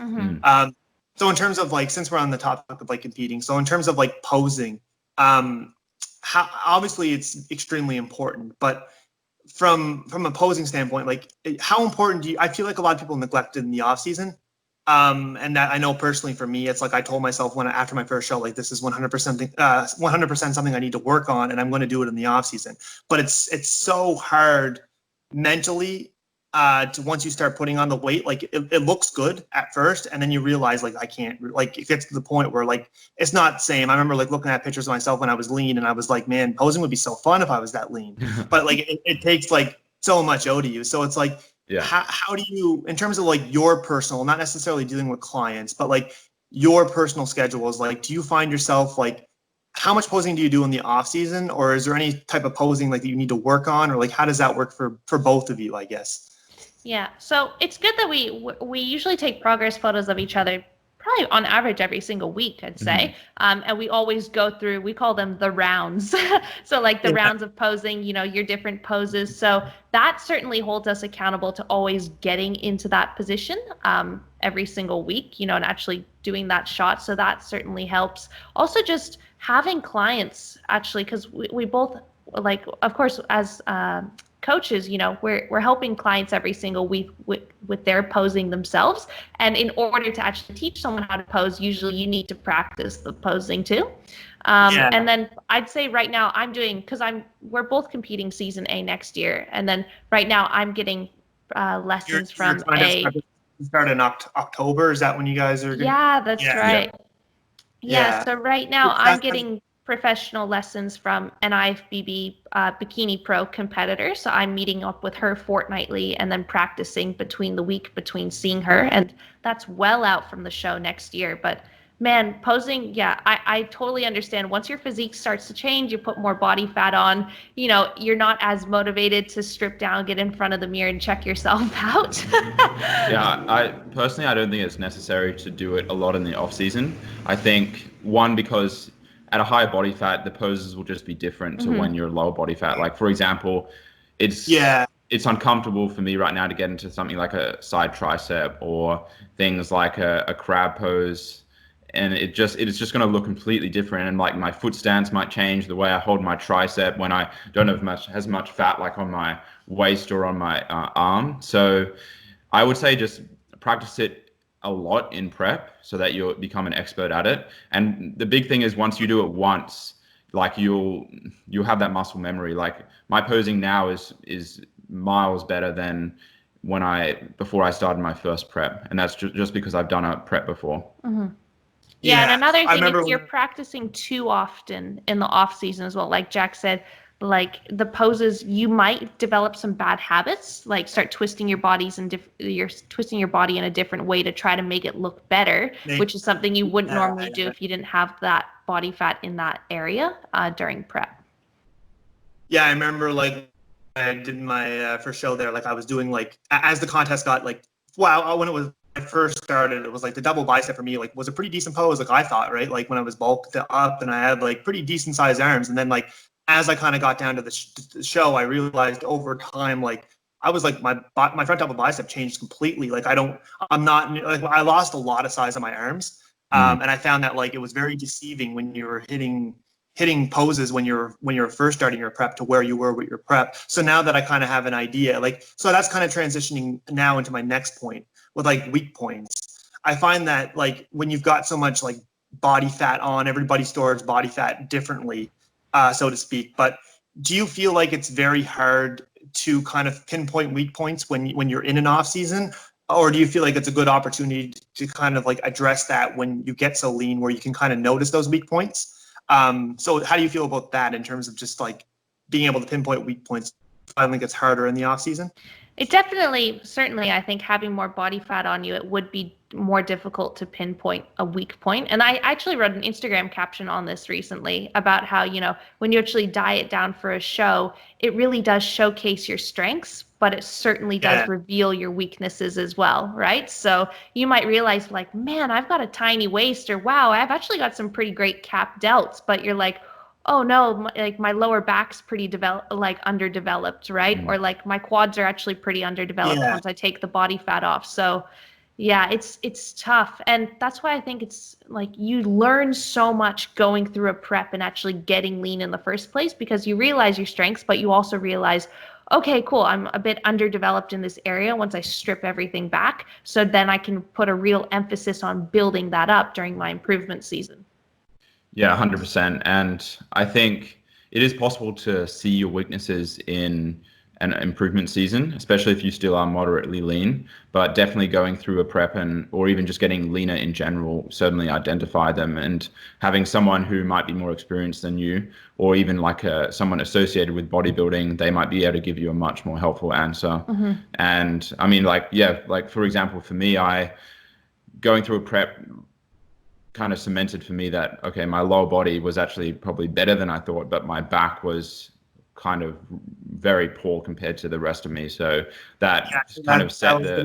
So in terms of like, since we're on the topic of like competing, so in terms of like posing, how obviously it's extremely important, but from a posing standpoint, like how important I feel like a lot of people neglect it in the off season. And that I know personally for me, it's like I told myself after my first show, like this is 100% something I need to work on, and I'm going to do it in the off season. But it's so hard mentally to once you start putting on the weight, like it looks good at first, and then you realize like I can't, like it gets to the point where like it's not the same. I remember like looking at pictures of myself when I was lean, and I was like, man, posing would be so fun if I was that lean. But like it takes like so much out of you. So it's like, how do you, in terms of like your personal, not necessarily dealing with clients, but like your personal schedules, like do you find yourself like, how much posing do you do in the off season, or is there any type of posing like that you need to work on, or like how does that work for both of you, I guess? Yeah, so it's good that we usually take progress photos of each other probably on average every single week, I'd say. And we always go through, we call them the rounds. So like the rounds of posing, your different poses. So that certainly holds us accountable to always getting into that position every single week, and actually doing that shot. So that certainly helps. Also just having clients, actually, because we both, like, of course, as coaches, we're helping clients every single week with their posing themselves. And in order to actually teach someone how to pose, usually you need to practice the posing too. And then I'd say right now I'm doing, because we're both competing season A next year. And then right now I'm getting lessons from start in October. Is that when you guys are? Yeah, that's right. Yeah. So right now I'm getting professional lessons from an IFBB Bikini Pro competitor. So I'm meeting up with her fortnightly and then practicing between seeing her. And that's well out from the show next year. But man, posing, I totally understand. Once your physique starts to change, you put more body fat on, you're not as motivated to strip down, get in front of the mirror and check yourself out. I don't think it's necessary to do it a lot in the off season. I think because at a higher body fat, the poses will just be different to when you're lower body fat. Like for example, it's uncomfortable for me right now to get into something like a side tricep or things like a crab pose. And it's just going to look completely different. And like my foot stance might change, the way I hold my tricep when I don't have as much fat like on my waist or on my arm. So I would say just practice it a lot in prep so that you'll become an expert at it. And the big thing is once you do it once, like you'll have that muscle memory. Like my posing now is miles better than before I started my first prep. And that's just because I've done a prep before. Yeah, and another thing is you're practicing too often in the off season as well. Like Jack said, like the poses, you might develop some bad habits, like start twisting your bodies and you're twisting your body in a different way to try to make it look better, which is something you wouldn't normally do if you didn't have that body fat in that area during prep. Yeah, I remember like I did my first show there, like I was doing like, as the contest got like, when I first started, it was like the double bicep for me, like was a pretty decent pose, like I thought, right? Like when I was bulked up and I had like pretty decent sized arms. And then like, as I kind of got down to the show, I realized over time, like I was like, my front double bicep changed completely. Like I lost a lot of size on my arms. And I found that like, it was very deceiving when you were hitting hitting poses when you're first starting your prep to where you were with your prep. So now that I kind of have an idea, like, so that's kind of transitioning now into my next point with like weak points. I find that like when you've got so much like body fat on, everybody stores body fat differently, so to speak. But do you feel like it's very hard to kind of pinpoint weak points when you're in an off season? Or do you feel like it's a good opportunity to kind of like address that when you get so lean where you can kind of notice those weak points? So how do you feel about that in terms of just like being able to pinpoint weak points? I think it's harder in the off season. It definitely, certainly, I think having more body fat on you, it would be more difficult to pinpoint a weak point. And I actually wrote an Instagram caption on this recently about how, you know, when you actually diet down for a show, it really does showcase your strengths, but it certainly does reveal your weaknesses as well, right? So you might realize like, man, I've got a tiny waist, or wow, I've actually got some pretty great cap delts, but you're like, oh no, like my lower back's pretty underdeveloped, right? Or like my quads are actually pretty underdeveloped once I take the body fat off. So yeah, it's tough. And that's why I think it's like you learn so much going through a prep and actually getting lean in the first place, because you realize your strengths, but you also realize, okay, cool, I'm a bit underdeveloped in this area once I strip everything back. So then I can put a real emphasis on building that up during my improvement season. Yeah, 100%. And I think it is possible to see your weaknesses in an improvement season, especially if you still are moderately lean, but definitely going through a prep or even just getting leaner in general, certainly identify them, and having someone who might be more experienced than you, or even like someone associated with bodybuilding, they might be able to give you a much more helpful answer. And I mean, like for example, for me, going through a prep kind of cemented for me that, okay, my lower body was actually probably better than I thought, but my back was kind of very poor compared to the rest of me. So that kind of set the...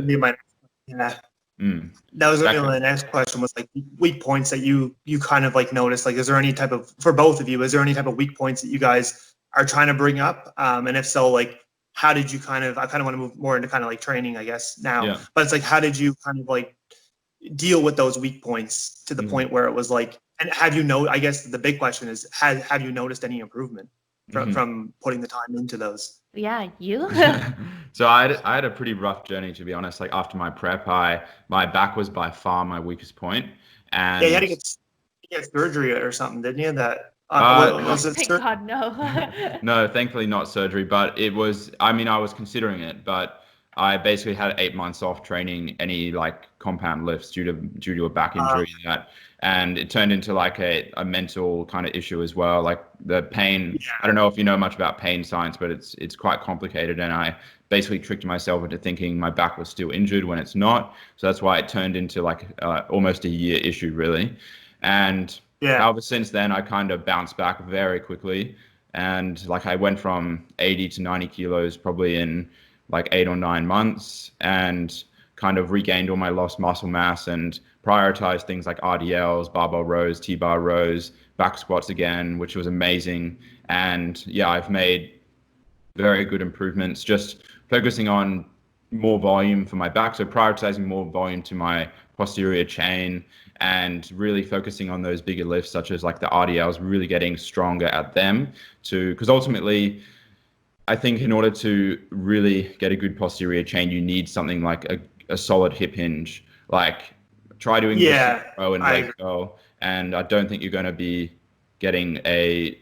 That was really my next question, was like weak points that you kind of like notice. Like, is there any type of, for both of you, is there any type of weak points that you guys are trying to bring up? And if so, like, how did you I kind of want to move more into kind of like training, I guess, now. But it's like, how did you kind of like deal with those weak points to the point where it was like, and I guess the big question is, have you noticed any improvement from putting the time into those? Yeah, you? So I had a pretty rough journey, to be honest. Like after my prep, my back was by far my weakest point. And you had to get surgery or something, didn't you? Thank God, no. No, thankfully not surgery, but I was considering it, but I basically had 8 months off training any like compound lifts due to a back injury and it turned into like a mental kind of issue as well. Like the pain, I don't know if you know much about pain science, but it's quite complicated. And I basically tricked myself into thinking my back was still injured when it's not. So that's why it turned into like almost a year issue really. And however, since then I kind of bounced back very quickly. And like I went from 80 to 90 kilos probably in like 8 or 9 months, and kind of regained all my lost muscle mass and prioritized things like RDLs, barbell rows, T-bar rows, back squats again, which was amazing. And yeah, I've made very good improvements, just focusing on more volume for my back. So prioritizing more volume to my posterior chain and really focusing on those bigger lifts, such as like the RDLs, really getting stronger at them because ultimately, I think in order to really get a good posterior chain, you need something like a solid hip hinge. Like try doing row and leg curl, and I don't think you're going to be getting a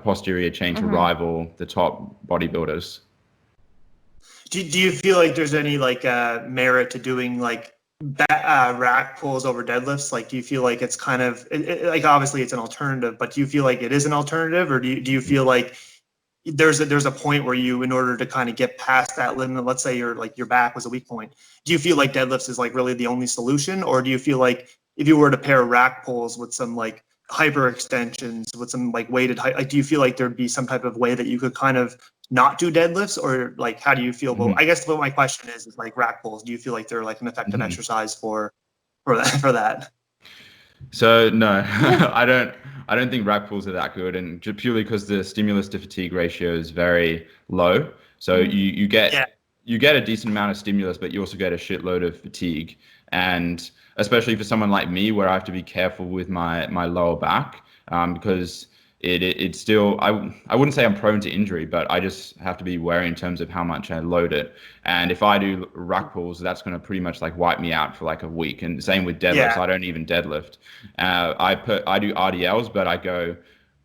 posterior chain to rival the top bodybuilders. Do you feel like there's any like merit to doing like rack pulls over deadlifts? Like, do you feel like it's kind of like, obviously it's an alternative, but do you feel like it is an alternative, or do you feel like there's a point where you, in order to kind of get past that limit, let's say your back was a weak point, do you feel like deadlifts is like really the only solution? Or do you feel like if you were to pair rack pulls with some like hyper extensions with some like weighted height, like do you feel like there'd be some type of way that you could kind of not do deadlifts? Or like, how do you feel about, I guess what my question is like rack pulls, do you feel like they're like an effective exercise for that? So no, I don't think rack pulls are that good, and just purely because the stimulus to fatigue ratio is very low. So you get a decent amount of stimulus, but you also get a shitload of fatigue. And especially for someone like me, where I have to be careful with my lower back, because it's still, I wouldn't say I'm prone to injury, but I just have to be wary in terms of how much I load it. And if I do rack pulls, that's going to pretty much like wipe me out for like a week. And same with deadlifts. Yeah. I don't even deadlift. I do RDLs, but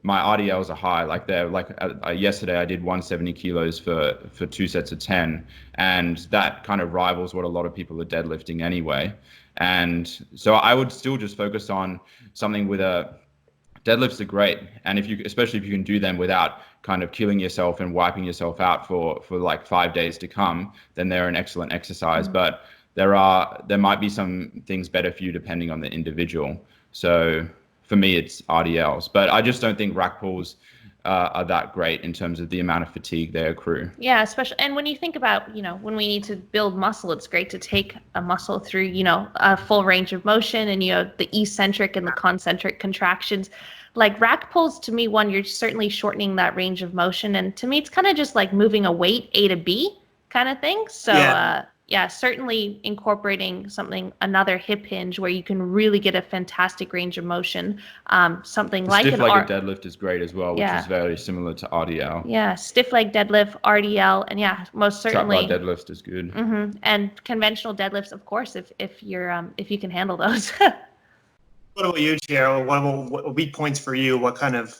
my RDLs are high. Like they're like yesterday I did 170 kilos for 2 sets of 10, and that kind of rivals what a lot of people are deadlifting anyway. And so I would still just focus on something with deadlifts are great, and especially if you can do them without kind of killing yourself and wiping yourself out for like 5 days to come, then they're an excellent exercise. But there might be some things better for you depending on the individual. So for me, it's RDLs, but I just don't think rack pulls are that great in terms of the amount of fatigue they accrue. Yeah, especially, and when you think about, when we need to build muscle, it's great to take a muscle through, a full range of motion and, the eccentric and the concentric contractions. Like rack pulls, to me, you're certainly shortening that range of motion. And to me, it's kind of just like moving a weight A to B kind of thing. So, yeah, certainly incorporating another hip hinge where you can really get a fantastic range of motion. Something like stiff leg deadlift is great as well, which is very similar to RDL. Yeah, stiff leg deadlift, RDL, and most certainly trap bar deadlift is good. And conventional deadlifts, of course, if you can handle those. What about you, Tyarra? What weak points for you? What kind of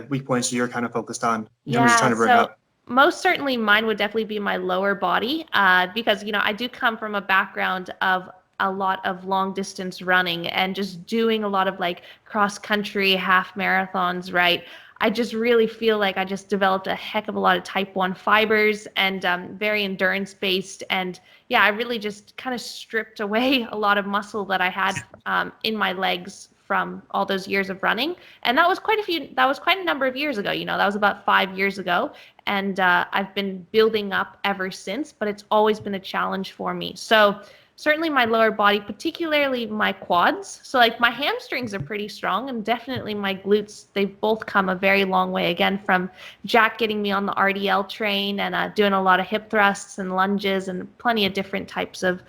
weak points you're kind of focused on? Just trying to bring up. Most certainly mine would definitely be my lower body, because, I do come from a background of a lot of long distance running and just doing a lot of like cross country half marathons, right? I just really feel like I just developed a heck of a lot of type 1 fibers and very endurance based. And yeah, I really just kind of stripped away a lot of muscle that I had in my legs from all those years of running. And that was quite a number of years ago, that was about 5 years ago. And I've been building up ever since, but it's always been a challenge for me. So certainly my lower body, particularly my quads. So like my hamstrings are pretty strong, and definitely my glutes, they've both come a very long way, again, from Jack getting me on the RDL train and doing a lot of hip thrusts and lunges and plenty of different types of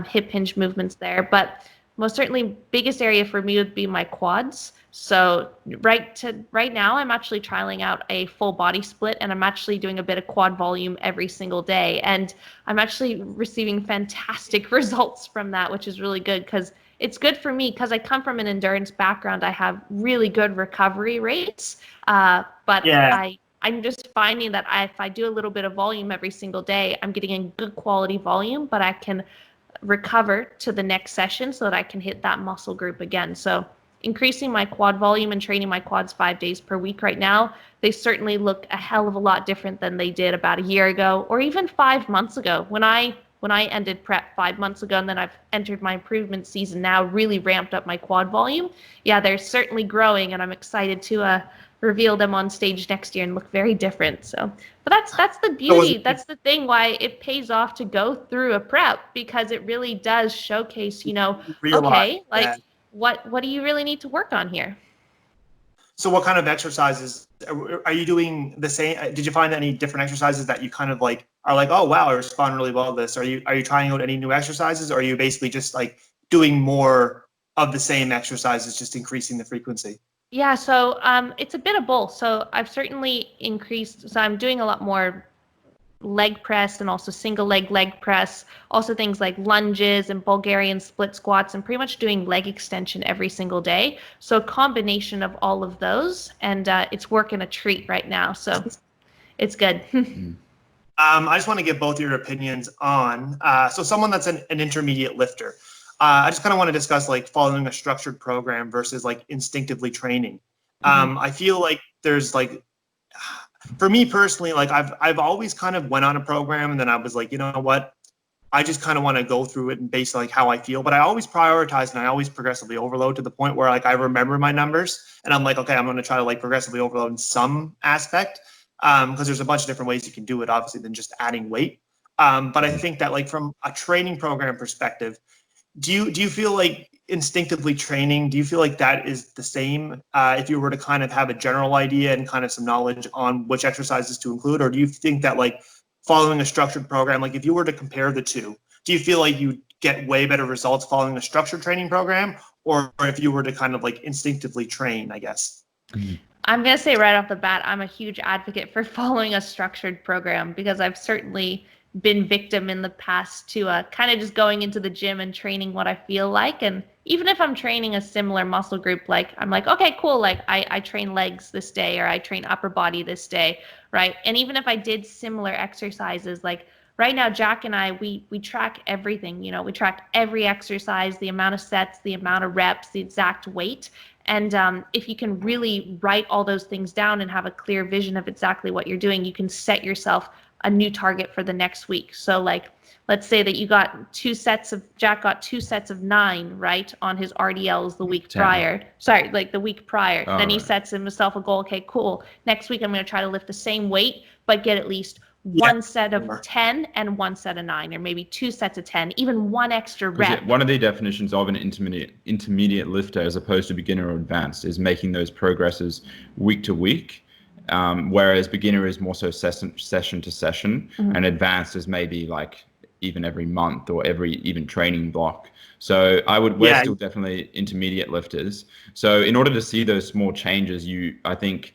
hip hinge movements there. But most certainly biggest area for me would be my quads. So right now I'm actually trialing out a full body split, and I'm actually doing a bit of quad volume every single day. And I'm actually receiving fantastic results from that, which is really good because it's good for me because I come from an endurance background. I have really good recovery rates, but I'm just finding that if I do a little bit of volume every single day, I'm getting a good quality volume, but I can recover to the next session so that I can hit that muscle group again. So increasing my quad volume and training my quads 5 days per week right now, they certainly look a hell of a lot different than they did about a year ago or even 5 months ago. When I ended prep 5 months ago, and then I've entered my improvement season now, really ramped up my quad volume. Yeah, they're certainly growing, and I'm excited to reveal them on stage next year and look very different. So, but that's the beauty. That's the thing why it pays off to go through a prep, because it really does showcase, what do you really need to work on here? So what kind of exercises are you doing the same? Did you find any different exercises that you kind of like are like, oh wow, I respond really well to this? Are you trying out any new exercises, or are you basically just like doing more of the same exercises, just increasing the frequency? Yeah, so it's a bit of both. So I've certainly increased. So I'm doing a lot more leg press and also single leg press, also things like lunges and Bulgarian split squats, and pretty much doing leg extension every single day. So a combination of all of those, and it's working a treat right now. So it's good. I just want to get both your opinions on, so someone that's an intermediate lifter. I just kind of want to discuss like following a structured program versus like instinctively training. I feel like there's like, for me personally, like I've always kind of went on a program and then I was like, you know what, I just kind of want to go through it and based like how I feel, but I always prioritize and I always progressively overload to the point where like I remember my numbers and I'm like, okay, I'm going to try to like progressively overload in some aspect, because there's a bunch of different ways you can do it, obviously, than just adding weight. But I think that like from a training program perspective, do you feel like instinctively training, do you feel like that is the same if you were to kind of have a general idea and kind of some knowledge on which exercises to include? Or do you think that like following a structured program, like if you were to compare the two, do you feel like you get way better results following a structured training program, or if you were to kind of like instinctively train, I guess? I'm going to say right off the bat, I'm a huge advocate for following a structured program, because I've certainly been victim in the past to kind of just going into the gym and training what I feel like. And even if I'm training a similar muscle group, like I'm like, okay, cool. Like I train legs this day, or I train upper body this day, right? And even if I did similar exercises, like right now, Jack and I, we track everything. You know, we track every exercise, the amount of sets, the amount of reps, the exact weight. And if you can really write all those things down and have a clear vision of exactly what you're doing, you can set yourself a new target for the next week. So like, let's say that Jack got 2 sets of 9, right, on his RDLs the week 10. prior. Sorry, like the week prior. Oh, then he right. sets himself a goal. Okay, cool. Next week, I'm going to try to lift the same weight, but get at least one set of 10 and 1 set of 9, or maybe 2 sets of 10, even 1 extra rep. One of the definitions of an intermediate lifter, as opposed to beginner or advanced, is making those progresses week to week. Whereas beginner is more so session to session, and advanced is maybe like even every month or every even training block. So we're still definitely intermediate lifters. So in order to see those small changes, I think,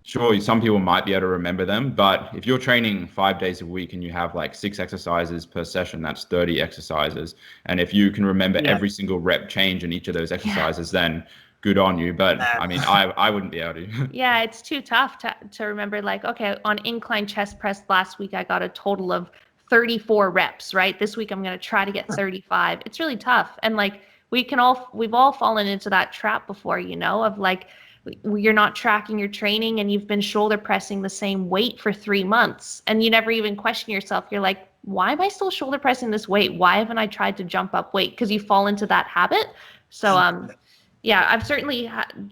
sure, some people might be able to remember them, but if you're training 5 days a week and you have like 6 exercises per session, that's 30 exercises. And if you can remember every single rep change in each of those exercises, then good on you. But I mean, I wouldn't be able to. Yeah, it's too tough to remember, like, okay, on incline chest press last week, I got a total of 34 reps, right? This week, I'm going to try to get 35. It's really tough. And like, we've all fallen into that trap before, you know, of like, you're not tracking your training and you've been shoulder pressing the same weight for 3 months and you never even question yourself. You're like, why am I still shoulder pressing this weight? Why haven't I tried to jump up weight? Because you fall into that habit. So, yeah, I've certainly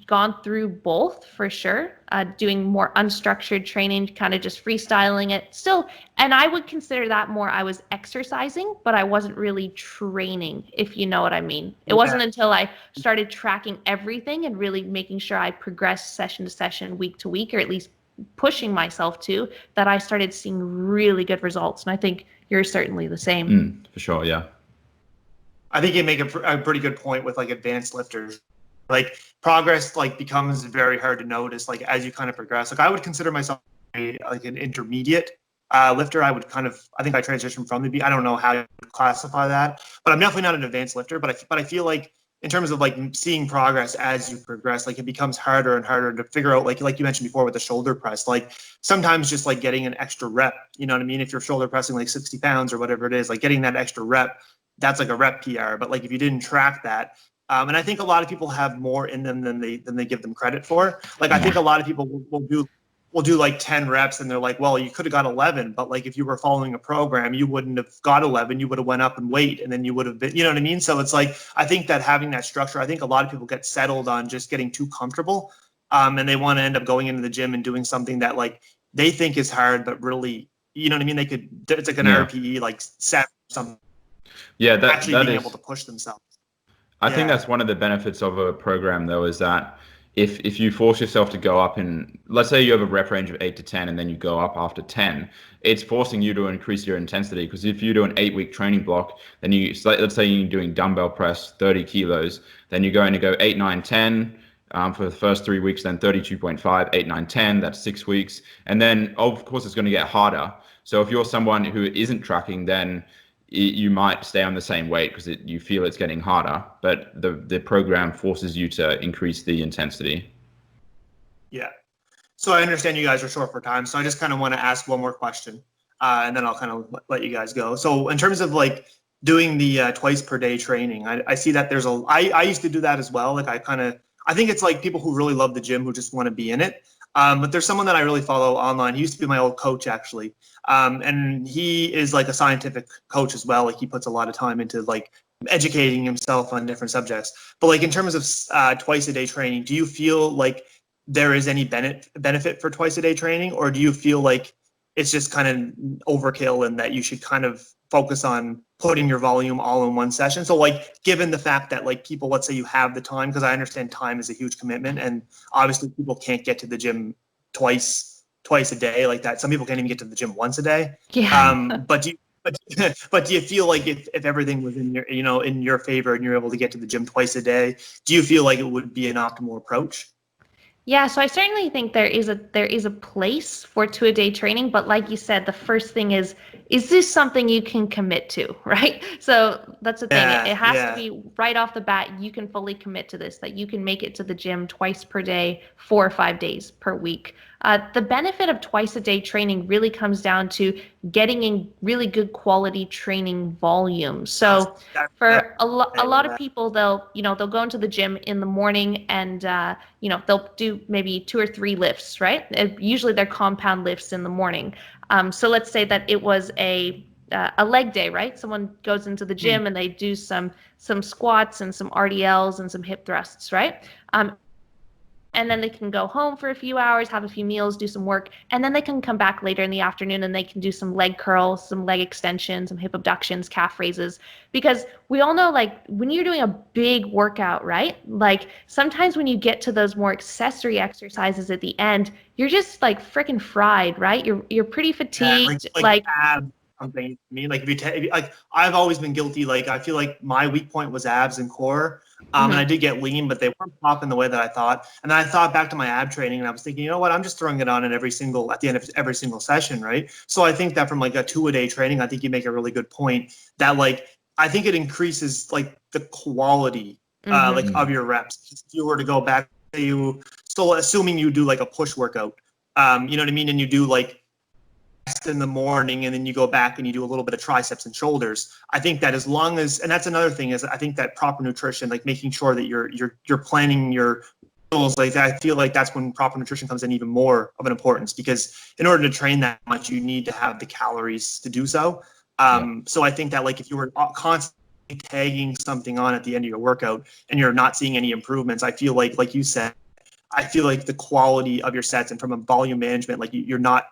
gone through both for sure, doing more unstructured training, kind of just freestyling it still. And I would consider that more, I was exercising, but I wasn't really training, if you know what I mean. It wasn't until I started tracking everything and really making sure I progressed session to session, week to week, or at least pushing myself to, that I started seeing really good results. And I think you're certainly the same. For sure, yeah. I think you make a pretty good point with like advanced lifters. Like progress like becomes very hard to notice like as you kind of progress. Like I would consider myself like an intermediate lifter. I think I transitioned from I don't know how you classify that, but I'm definitely not an advanced lifter. But I feel like in terms of like seeing progress as you progress, like it becomes harder and harder to figure out, like you mentioned before with the shoulder press, like sometimes just like getting an extra rep, you know what I mean? If you're shoulder pressing like 60 pounds or whatever it is, like getting that extra rep, that's like a rep PR. But like if you didn't track that, and I think a lot of people have more in them than they give them credit for. Like I think a lot of people will do like 10 reps and they're like, well, you could have got 11, but like if you were following a program, you wouldn't have got 11. You would have went up in weight and then you would have been, you know what I mean? So it's like, I think that having that structure, I think a lot of people get settled on just getting too comfortable, and they want to end up going into the gym and doing something that like they think is hard, but really, you know what I mean? It's like an RPE, like set or something. Yeah, actually being able to push themselves. I think that's one of the benefits of a program, though, is that if you force yourself to go up in, let's say you have a rep range of 8 to 10 and then you go up after 10, it's forcing you to increase your intensity. Because if you do an 8-week training block, then let's say you're doing dumbbell press 30 kilos, then you're going to go 8, 9, 10 for the first 3 weeks, then 32.5, 8, 9, 10, that's 6 weeks. And then, of course, it's going to get harder. So if you're someone who isn't tracking, then you might stay on the same weight because you feel it's getting harder, but the program forces you to increase the intensity. Yeah. So I understand you guys are short for time, so I just kind of want to ask one more question, and then I'll kind of let you guys go. So in terms of like doing the twice per day training, I see that I used to do that as well. Like I think it's like people who really love the gym who just want to be in it. But there's someone that I really follow online. He used to be my old coach, actually. And he is like a scientific coach as well. Like he puts a lot of time into like educating himself on different subjects. But like in terms of twice a day training, do you feel like there is any benefit for twice a day training? Or do you feel like it's just kind of overkill and that you should kind of focus on putting your volume all in one session? So like given the fact that like people, let's say you have the time, because I understand time is a huge commitment and obviously people can't get to the gym twice a day like that. Some people can't even get to the gym once a day. Yeah. But do you feel like if everything was in your favor and you're able to get to the gym twice a day, do you feel like it would be an optimal approach? Yeah, so I certainly think there is a place for 2-a-day training, but like you said, the first thing is this something you can commit to, right? So that's the thing. It Yeah, has to yeah. be right off the bat, you can fully commit to this, that you can make it to the gym twice per day, 4 or 5 days per week. The benefit of twice-a-day training really comes down to getting in really good quality training volume. So That's for a lot of people, they'll go into the gym in the morning and they'll do maybe 2 or 3 lifts, right? Usually they're compound lifts in the morning. So let's say that it was a leg day, right? Someone goes into the gym and they do some squats and some RDLs and some hip thrusts, right? And then they can go home for a few hours, have a few meals, do some work, and then they can come back later in the afternoon and they can do some leg curls, some leg extensions, some hip abductions, calf raises. Because we all know, like, when you're doing a big workout, right? Like, sometimes when you get to those more accessory exercises at the end, you're just like freaking fried, right? You're pretty Yeah, fatigued. like abs something to me. Like if you like, I've always been guilty. Like I feel like my weak point was abs and core. And I did get lean, but they weren't popping the way that I thought. And then I thought back to my ab training, and I was thinking, you know what? I'm just throwing it on at the end of every single session, right? So I think that from like a 2-a-day training, I think you make a really good point that like I think it increases like the quality like of your reps. If you were to go back to you, so assuming you do like a push workout, you know what I mean, and you do like in the morning and then you go back and you do a little bit of triceps and shoulders. I think that as long as, and that's another thing, is I think that proper nutrition, like making sure that you're planning your meals like that, I feel like that's when proper nutrition comes in even more of an importance, because in order to train that much, you need to have the calories to do so. So I think that like if you were constantly tagging something on at the end of your workout and you're not seeing any improvements, I feel like you said, I feel like the quality of your sets and from a volume management, like you're not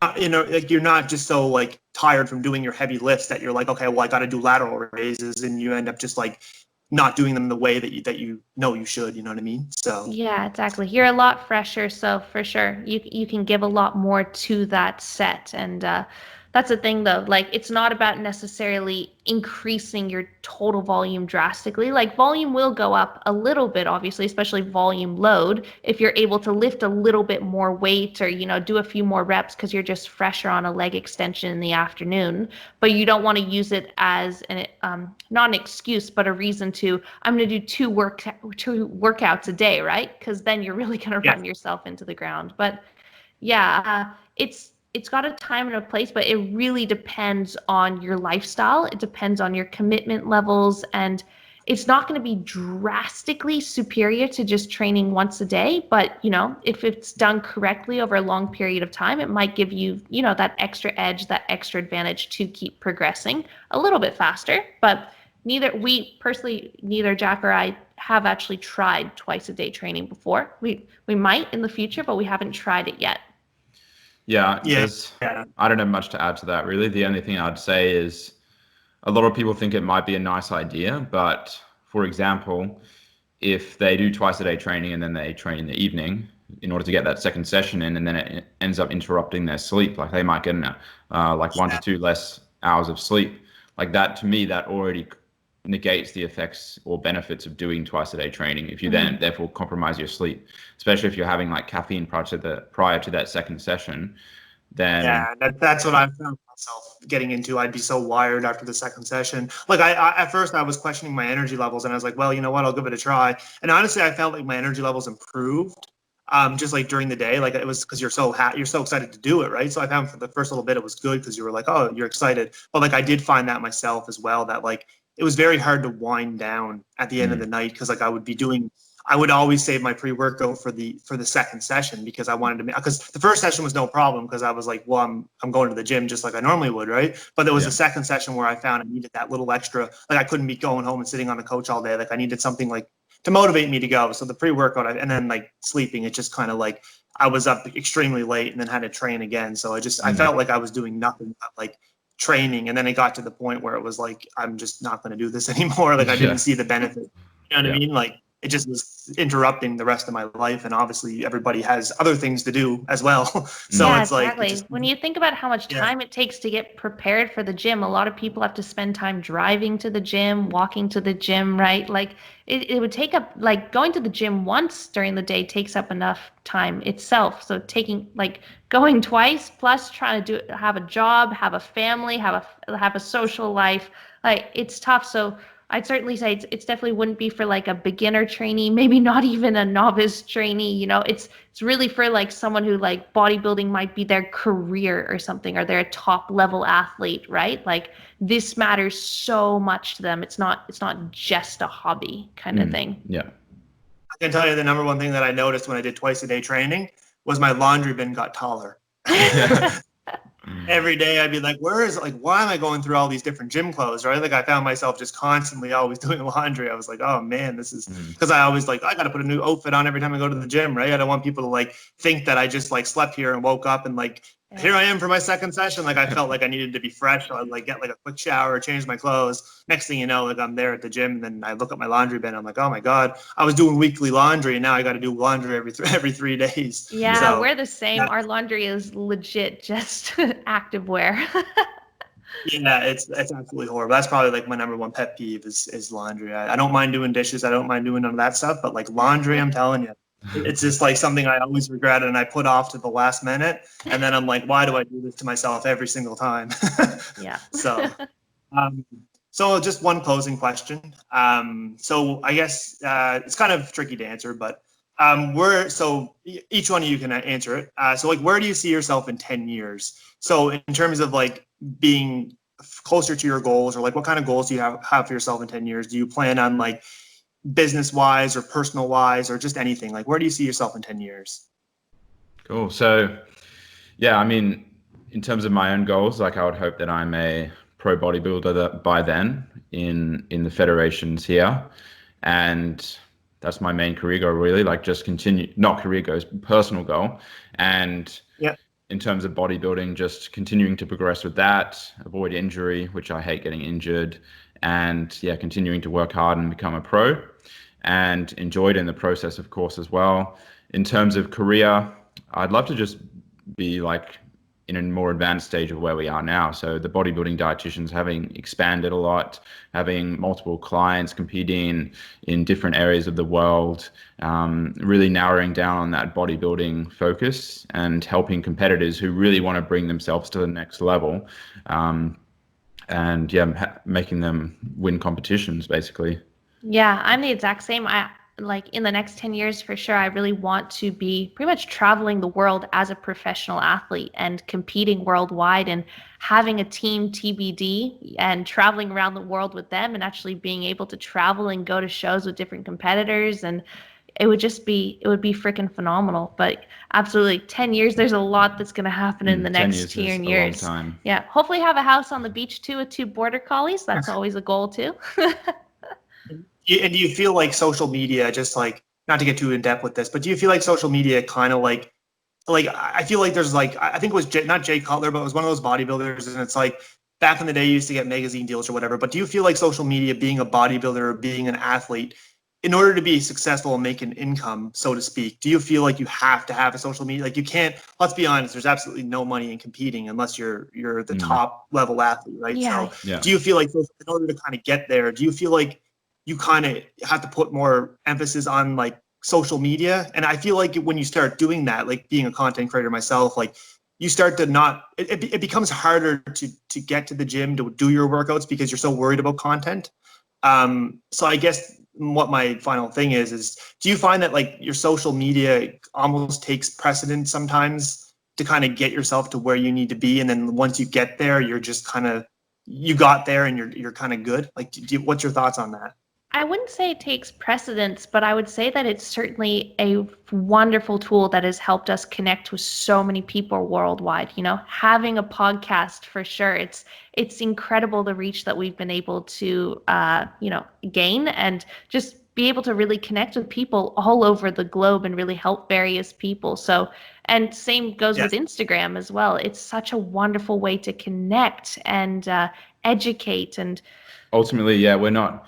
like you're not just so like tired from doing your heavy lifts that you're like, okay, well I got to do lateral raises, and you end up just like not doing them the way that you know you should. You know what I mean? So Yeah, exactly. You're a lot fresher, so for sure you can give a lot more to that set, and that's the thing though. Like, it's not about necessarily increasing your total volume drastically. Like, volume will go up a little bit, obviously, especially volume load, if you're able to lift a little bit more weight or do a few more reps because you're just fresher on a leg extension in the afternoon. But you don't want to use it as an not an excuse, but a reason to, I'm going to do two workouts a day, right? Because then you're really going to yeah, run yourself into the ground. But yeah, it's got a time and a place, but it really depends on your lifestyle. It depends on your commitment levels, and it's not going to be drastically superior to just training once a day. But if it's done correctly over a long period of time, it might give you that extra edge, that extra advantage to keep progressing a little bit faster. But neither Jack or I have actually tried twice-a-day training before. We might in the future, but we haven't tried it yet. Yeah, yeah, I don't have much to add to that, really. The only thing I'd say is a lot of people think it might be a nice idea, but for example, if they do twice-a-day training and then they train in the evening in order to get that second session in, and then it ends up interrupting their sleep, like they might get like 1 to 2 less hours of sleep. Like that, to me, that already negates the effects or benefits of doing twice-a-day training if you then therefore compromise your sleep, especially if you're having like caffeine prior to that second session. Then that's what I found myself getting into. I'd be so wired after the second session. Like I at first I was questioning my energy levels, and I was like, well, you know what, I'll give it a try. And honestly, I felt like my energy levels improved. Just like during the day, like it was because you're so excited to do it, right? So I found for the first little bit it was good because you were like, oh, you're excited. But like I did find that myself as well, that like it was very hard to wind down at the end of the night, because like I would always save my pre-workout for the second session, because I wanted to, because the first session was no problem because I was like, well, I'm going to the gym just like I normally would, right? But there was a second session where I found I needed that little extra, like I couldn't be going home and sitting on the couch all day. Like I needed something like to motivate me to go. So the pre-workout, and then like sleeping, it just kind of like I was up extremely late and then had to train again. So I felt like I was doing nothing but like training, and then it got to the point where it was like I'm just not going to do this anymore. Like I didn't see the benefit. You know what I mean? Like it just was interrupting the rest of my life. And obviously everybody has other things to do as well. So Yeah, it's like, exactly. When you think about how much time it takes to get prepared for the gym, a lot of people have to spend time driving to the gym, walking to the gym, right? Like it would take up, like going to the gym once during the day takes up enough time itself. So taking like going twice plus trying to have a job, have a family, have a social life, like it's tough. So I'd certainly say it's definitely wouldn't be for like a beginner trainee, maybe not even a novice trainee. You know, it's really for like someone who like bodybuilding might be their career or something, or they're a top level athlete, right? Like this matters so much to them. It's not just a hobby kind of thing. Yeah. I can tell you the number one thing that I noticed when I did twice a day training was my laundry bin got taller. Every day I'd be like, where is it? Like, why am I going through all these different gym clothes, right? Like I found myself just constantly always doing laundry. I was like, oh man, this is because I always like, I got to put a new outfit on every time I go to the gym, right? I don't want people to like think that I just like slept here and woke up and like, here I am for my second session. Like I felt like I needed to be fresh. So I'd like get like a quick shower, change my clothes. Next thing you know, like I'm there at the gym, and then I look at my laundry bin. I'm like, oh my God, I was doing weekly laundry and now I got to do laundry every 3 days. Yeah, so, we're the same. Our laundry is legit just active wear. Yeah, it's absolutely horrible. That's probably like my number one pet peeve is laundry. I don't mind doing dishes. I don't mind doing none of that stuff. But like laundry, I'm telling you, it's just like something I always regret and I put off to the last minute. And then I'm like, why do I do this to myself every single time? Yeah. So just one closing question. So I guess it's kind of tricky to answer, but so each one of you can answer it. So like, where do you see yourself in 10 years? So in terms of like being closer to your goals, or like what kind of goals do you have for yourself in 10 years? Do you plan on like business wise or personal wise or just anything? Like, where do you see yourself in 10 years? Cool. So, yeah, I mean, in terms of my own goals, like I would hope that I'm a pro bodybuilder by then in the federations here. And that's my main career goal, really, like just continue, not career goals, personal goal. And in terms of bodybuilding, just continuing to progress with that, avoid injury, which I hate getting injured, and yeah, continuing to work hard and become a pro, and enjoy it in the process, of course, as well. In terms of career, I'd love to just be like in a more advanced stage of where we are now. So the bodybuilding dietitians having expanded a lot, having multiple clients, competing in different areas of the world, really narrowing down on that bodybuilding focus and helping competitors who really want to bring themselves to the next level. And yeah, making them win competitions, basically. Yeah, I'm the exact same. I like in the next 10 years for sure, I really want to be pretty much traveling the world as a professional athlete and competing worldwide and having a team TBD and traveling around the world with them and actually being able to travel and go to shows with different competitors. And it would be freaking phenomenal. But absolutely 10 years, there's a lot that's going to happen in the next 10 years. A long time. Yeah. Hopefully have a house on the beach too with 2 border collies. That's always a goal too. And do you feel like social media, just like, not to get too in depth with this, but do you feel like social media kind of like I feel like there's like, I think it was not Jay Cutler, but it was one of those bodybuilders, and it's like back in the day you used to get magazine deals or whatever. But do you feel like social media, being a bodybuilder or being an athlete, in order to be successful and make an income, so to speak, do you feel like you have to have a social media? Like you can't, let's be honest, there's absolutely no money in competing unless you're the top level athlete, right? Yeah. So do you feel like in order to kind of get there, do you feel like you kind of have to put more emphasis on like social media? And I feel like when you start doing that, like being a content creator myself, like you start to not, it becomes harder to get to the gym to do your workouts because you're so worried about content. So I guess what my final thing is do you find that like your social media almost takes precedence sometimes to kind of get yourself to where you need to be, and then once you get there, you're just kind of, you got there and you're kind of good? Like, what's your thoughts on that? I wouldn't say it takes precedence, but I would say that it's certainly a wonderful tool that has helped us connect with so many people worldwide. You know, having a podcast for sure. It's incredible the reach that we've been able to, gain and just be able to really connect with people all over the globe and really help various people. So, and same goes with Instagram as well. It's such a wonderful way to connect and educate and ultimately, yeah, we're not.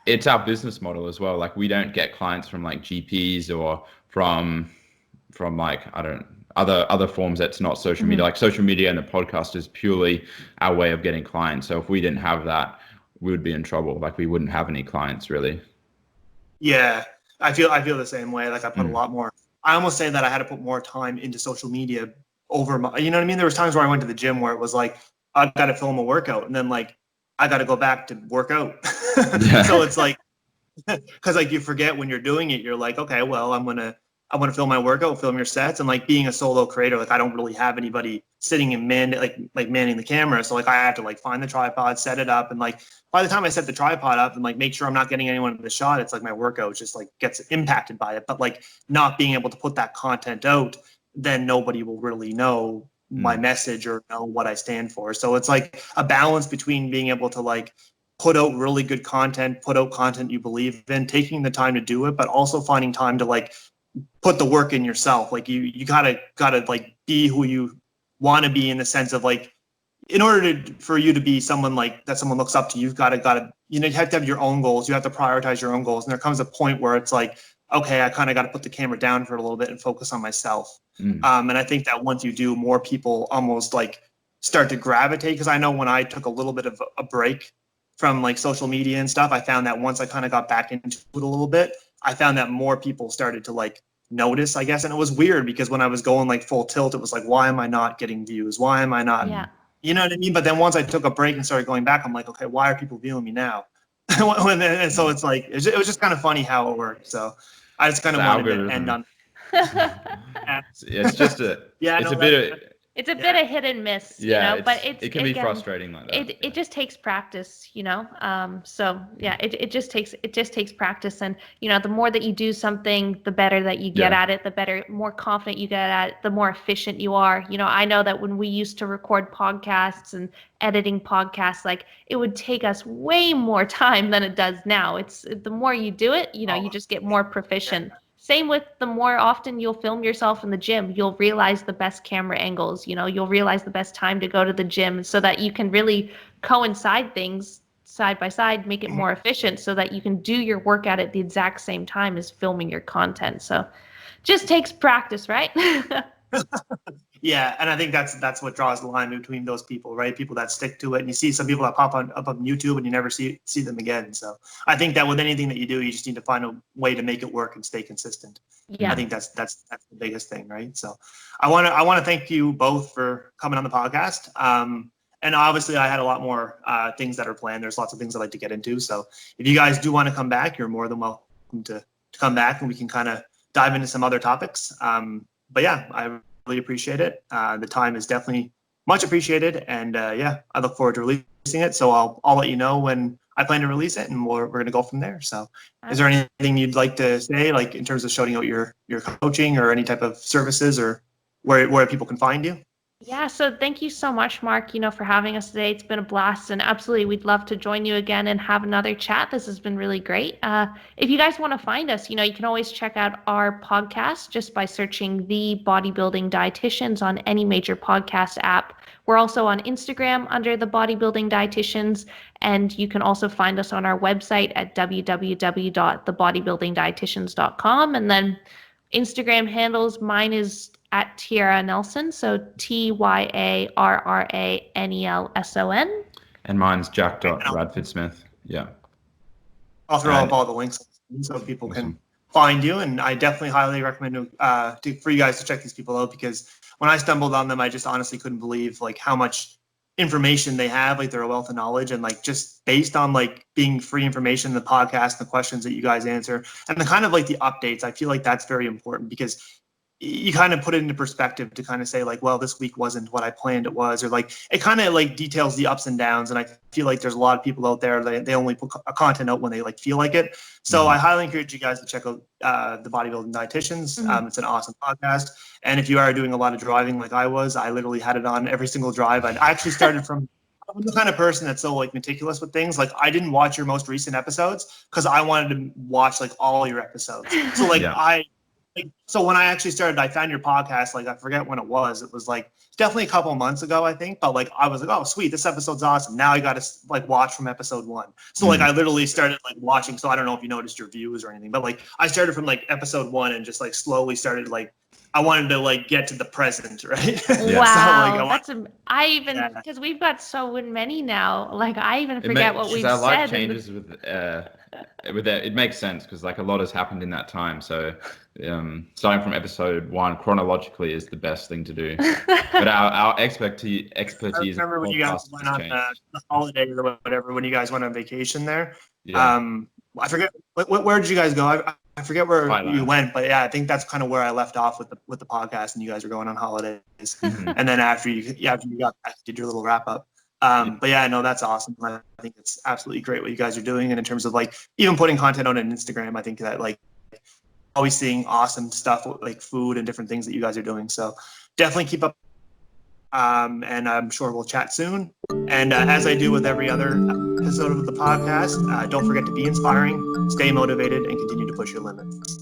it's our business model as well. Like we don't get clients from like GPs or from like, I don't other forms that's not social media. Like social media and the podcast is purely our way of getting clients. So if we didn't have that, we would be in trouble. Like we wouldn't have any clients really. Yeah, I feel the same way. Like I put a lot more. I almost say that I had to put more time into social media over my, you know what I mean? There was times where I went to the gym where it was like, I've got to film a workout, and then like I got to go back to work out. So it's like, because like you forget when you're doing it, you're like, okay, well, I'm gonna film my workout, film your sets, and like being a solo creator, like I don't really have anybody sitting and manning the camera, so like I have to like find the tripod, set it up, and like by the time I set the tripod up and like make sure I'm not getting anyone in the shot, it's like my workout just like gets impacted by it. But like not being able to put that content out, then nobody will really know my message or know what I stand for. So it's like a balance between being able to like put out really good content, put out content you believe in, taking the time to do it, but also finding time to like put the work in yourself. Like you gotta like be who you want to be, in the sense of like, in order for you to be someone like that someone looks up to, you've gotta you have to have your own goals. You have to prioritize your own goals. And there comes a point where it's like, okay, I kind of got to put the camera down for a little bit and focus on myself. And I think that once you do, more people almost like start to gravitate. Because I know when I took a little bit of a break from like social media and stuff, I found that once I kind of got back into it a little bit, I found that more people started to like notice, I guess. And it was weird because when I was going like full tilt, it was like, why am I not getting views? Why am I not, you know what I mean? But then once I took a break and started going back, I'm like, okay, why are people viewing me now? And so it's like, it was just kind of funny how it worked. So I just kind of wanted to end on. It's just it's a bit of hit and miss, you know, but it can be frustrating like that. It just takes practice, you know. So yeah, it just takes practice, and you know, the more that you do something, the better that you get at it, the more confident you get at it, the more efficient you are. You know, I know that when we used to record podcasts and editing podcasts, like it would take us way more time than it does now. It's the more you do it, you know, you just get more proficient. Same with the more often you'll film yourself in the gym, you'll realize the best camera angles, you know, you'll realize the best time to go to the gym, so that you can really coincide things side by side, make it more efficient, so that you can do your workout at the exact same time as filming your content. So just takes practice, right? Yeah, and I think that's what draws the line between those people, right? People that stick to it, and you see some people that pop up on YouTube and you never see them again. So I think that with anything that you do, you just need to find a way to make it work and stay consistent. Yeah, I think that's the biggest thing, right? So I want to thank you both for coming on the podcast. And obviously, I had a lot more things that are planned. There's lots of things I'd like to get into. So if you guys do want to come back, you're more than welcome to come back, and we can kind of dive into some other topics. But yeah, I really appreciate it. The time is definitely much appreciated, and yeah, I look forward to releasing it. So I'll let you know when I plan to release it, and we're going to go from there. So is there anything you'd like to say, like in terms of showing out your coaching or any type of services, or where people can find you? Yeah, so thank you so much, Mark, you know, for having us today. It's been a blast, and absolutely we'd love to join you again and have another chat. This has been really great. If you guys want to find us, you know, you can always check out our podcast just by searching The Bodybuilding Dietitians on any major podcast app. We're also on Instagram under The Bodybuilding Dietitians, and you can also find us on our website at www.thebodybuildingdietitians.com. And then Instagram handles, mine is at Tyarra Nelson, so TYARRANELSON. And mine's Jack.Radford-Smith. Yeah. I'll throw up all the links so people can find you, and I definitely highly recommend for you guys to check these people out, because when I stumbled on them, I just honestly couldn't believe like how much information they have. Like they're a wealth of knowledge, and like just based on like being free information, the podcast, the questions that you guys answer, and the kind of like the updates, I feel like that's very important, because you kind of put it into perspective to kind of say like, well, this week wasn't what I planned it was, or like it kind of like details the ups and downs. And I feel like there's a lot of people out there, they only put content out when they like feel like it. So I highly encourage you guys to check out The Bodybuilding Dietitians. It's an awesome podcast. And if you are doing a lot of driving like I was, I literally had it on every single drive. I actually started from, I'm the kind of person that's so like meticulous with things. Like I didn't watch your most recent episodes because I wanted to watch like all your episodes. So like like, so when I actually started, I found your podcast, like, I forget when it was. It was like definitely a couple months ago, I think. But like, I was like, oh, sweet, this episode's awesome. Now I got to like watch from episode 1. So like, I literally started like watching. So I don't know if you noticed your views or anything, but like, I started from like episode 1 and just like slowly started like, I wanted to like get to the present, right? Wow, I even because we've got so many now. Like I even forget what we've our said. life changes with that. It makes sense because like a lot has happened in that time. So starting from episode 1 chronologically is the best thing to do. But our expertise. I remember when you guys went on the holiday or whatever. When you guys went on vacation there. Yeah. I forget where did you guys go? I forget where Thailand. you went, but yeah, I think that's kind of where I left off with the podcast, and you guys were going on holidays, and then after you got back, you did your little wrap up. But yeah, no, that's awesome. I think it's absolutely great what you guys are doing, and in terms of like even putting content on Instagram, I think that like always seeing awesome stuff like food and different things that you guys are doing. So definitely keep up. And I'm sure we'll chat soon. And as I do with every other episode of the podcast, don't forget to be inspiring, stay motivated, and continue to push your limits.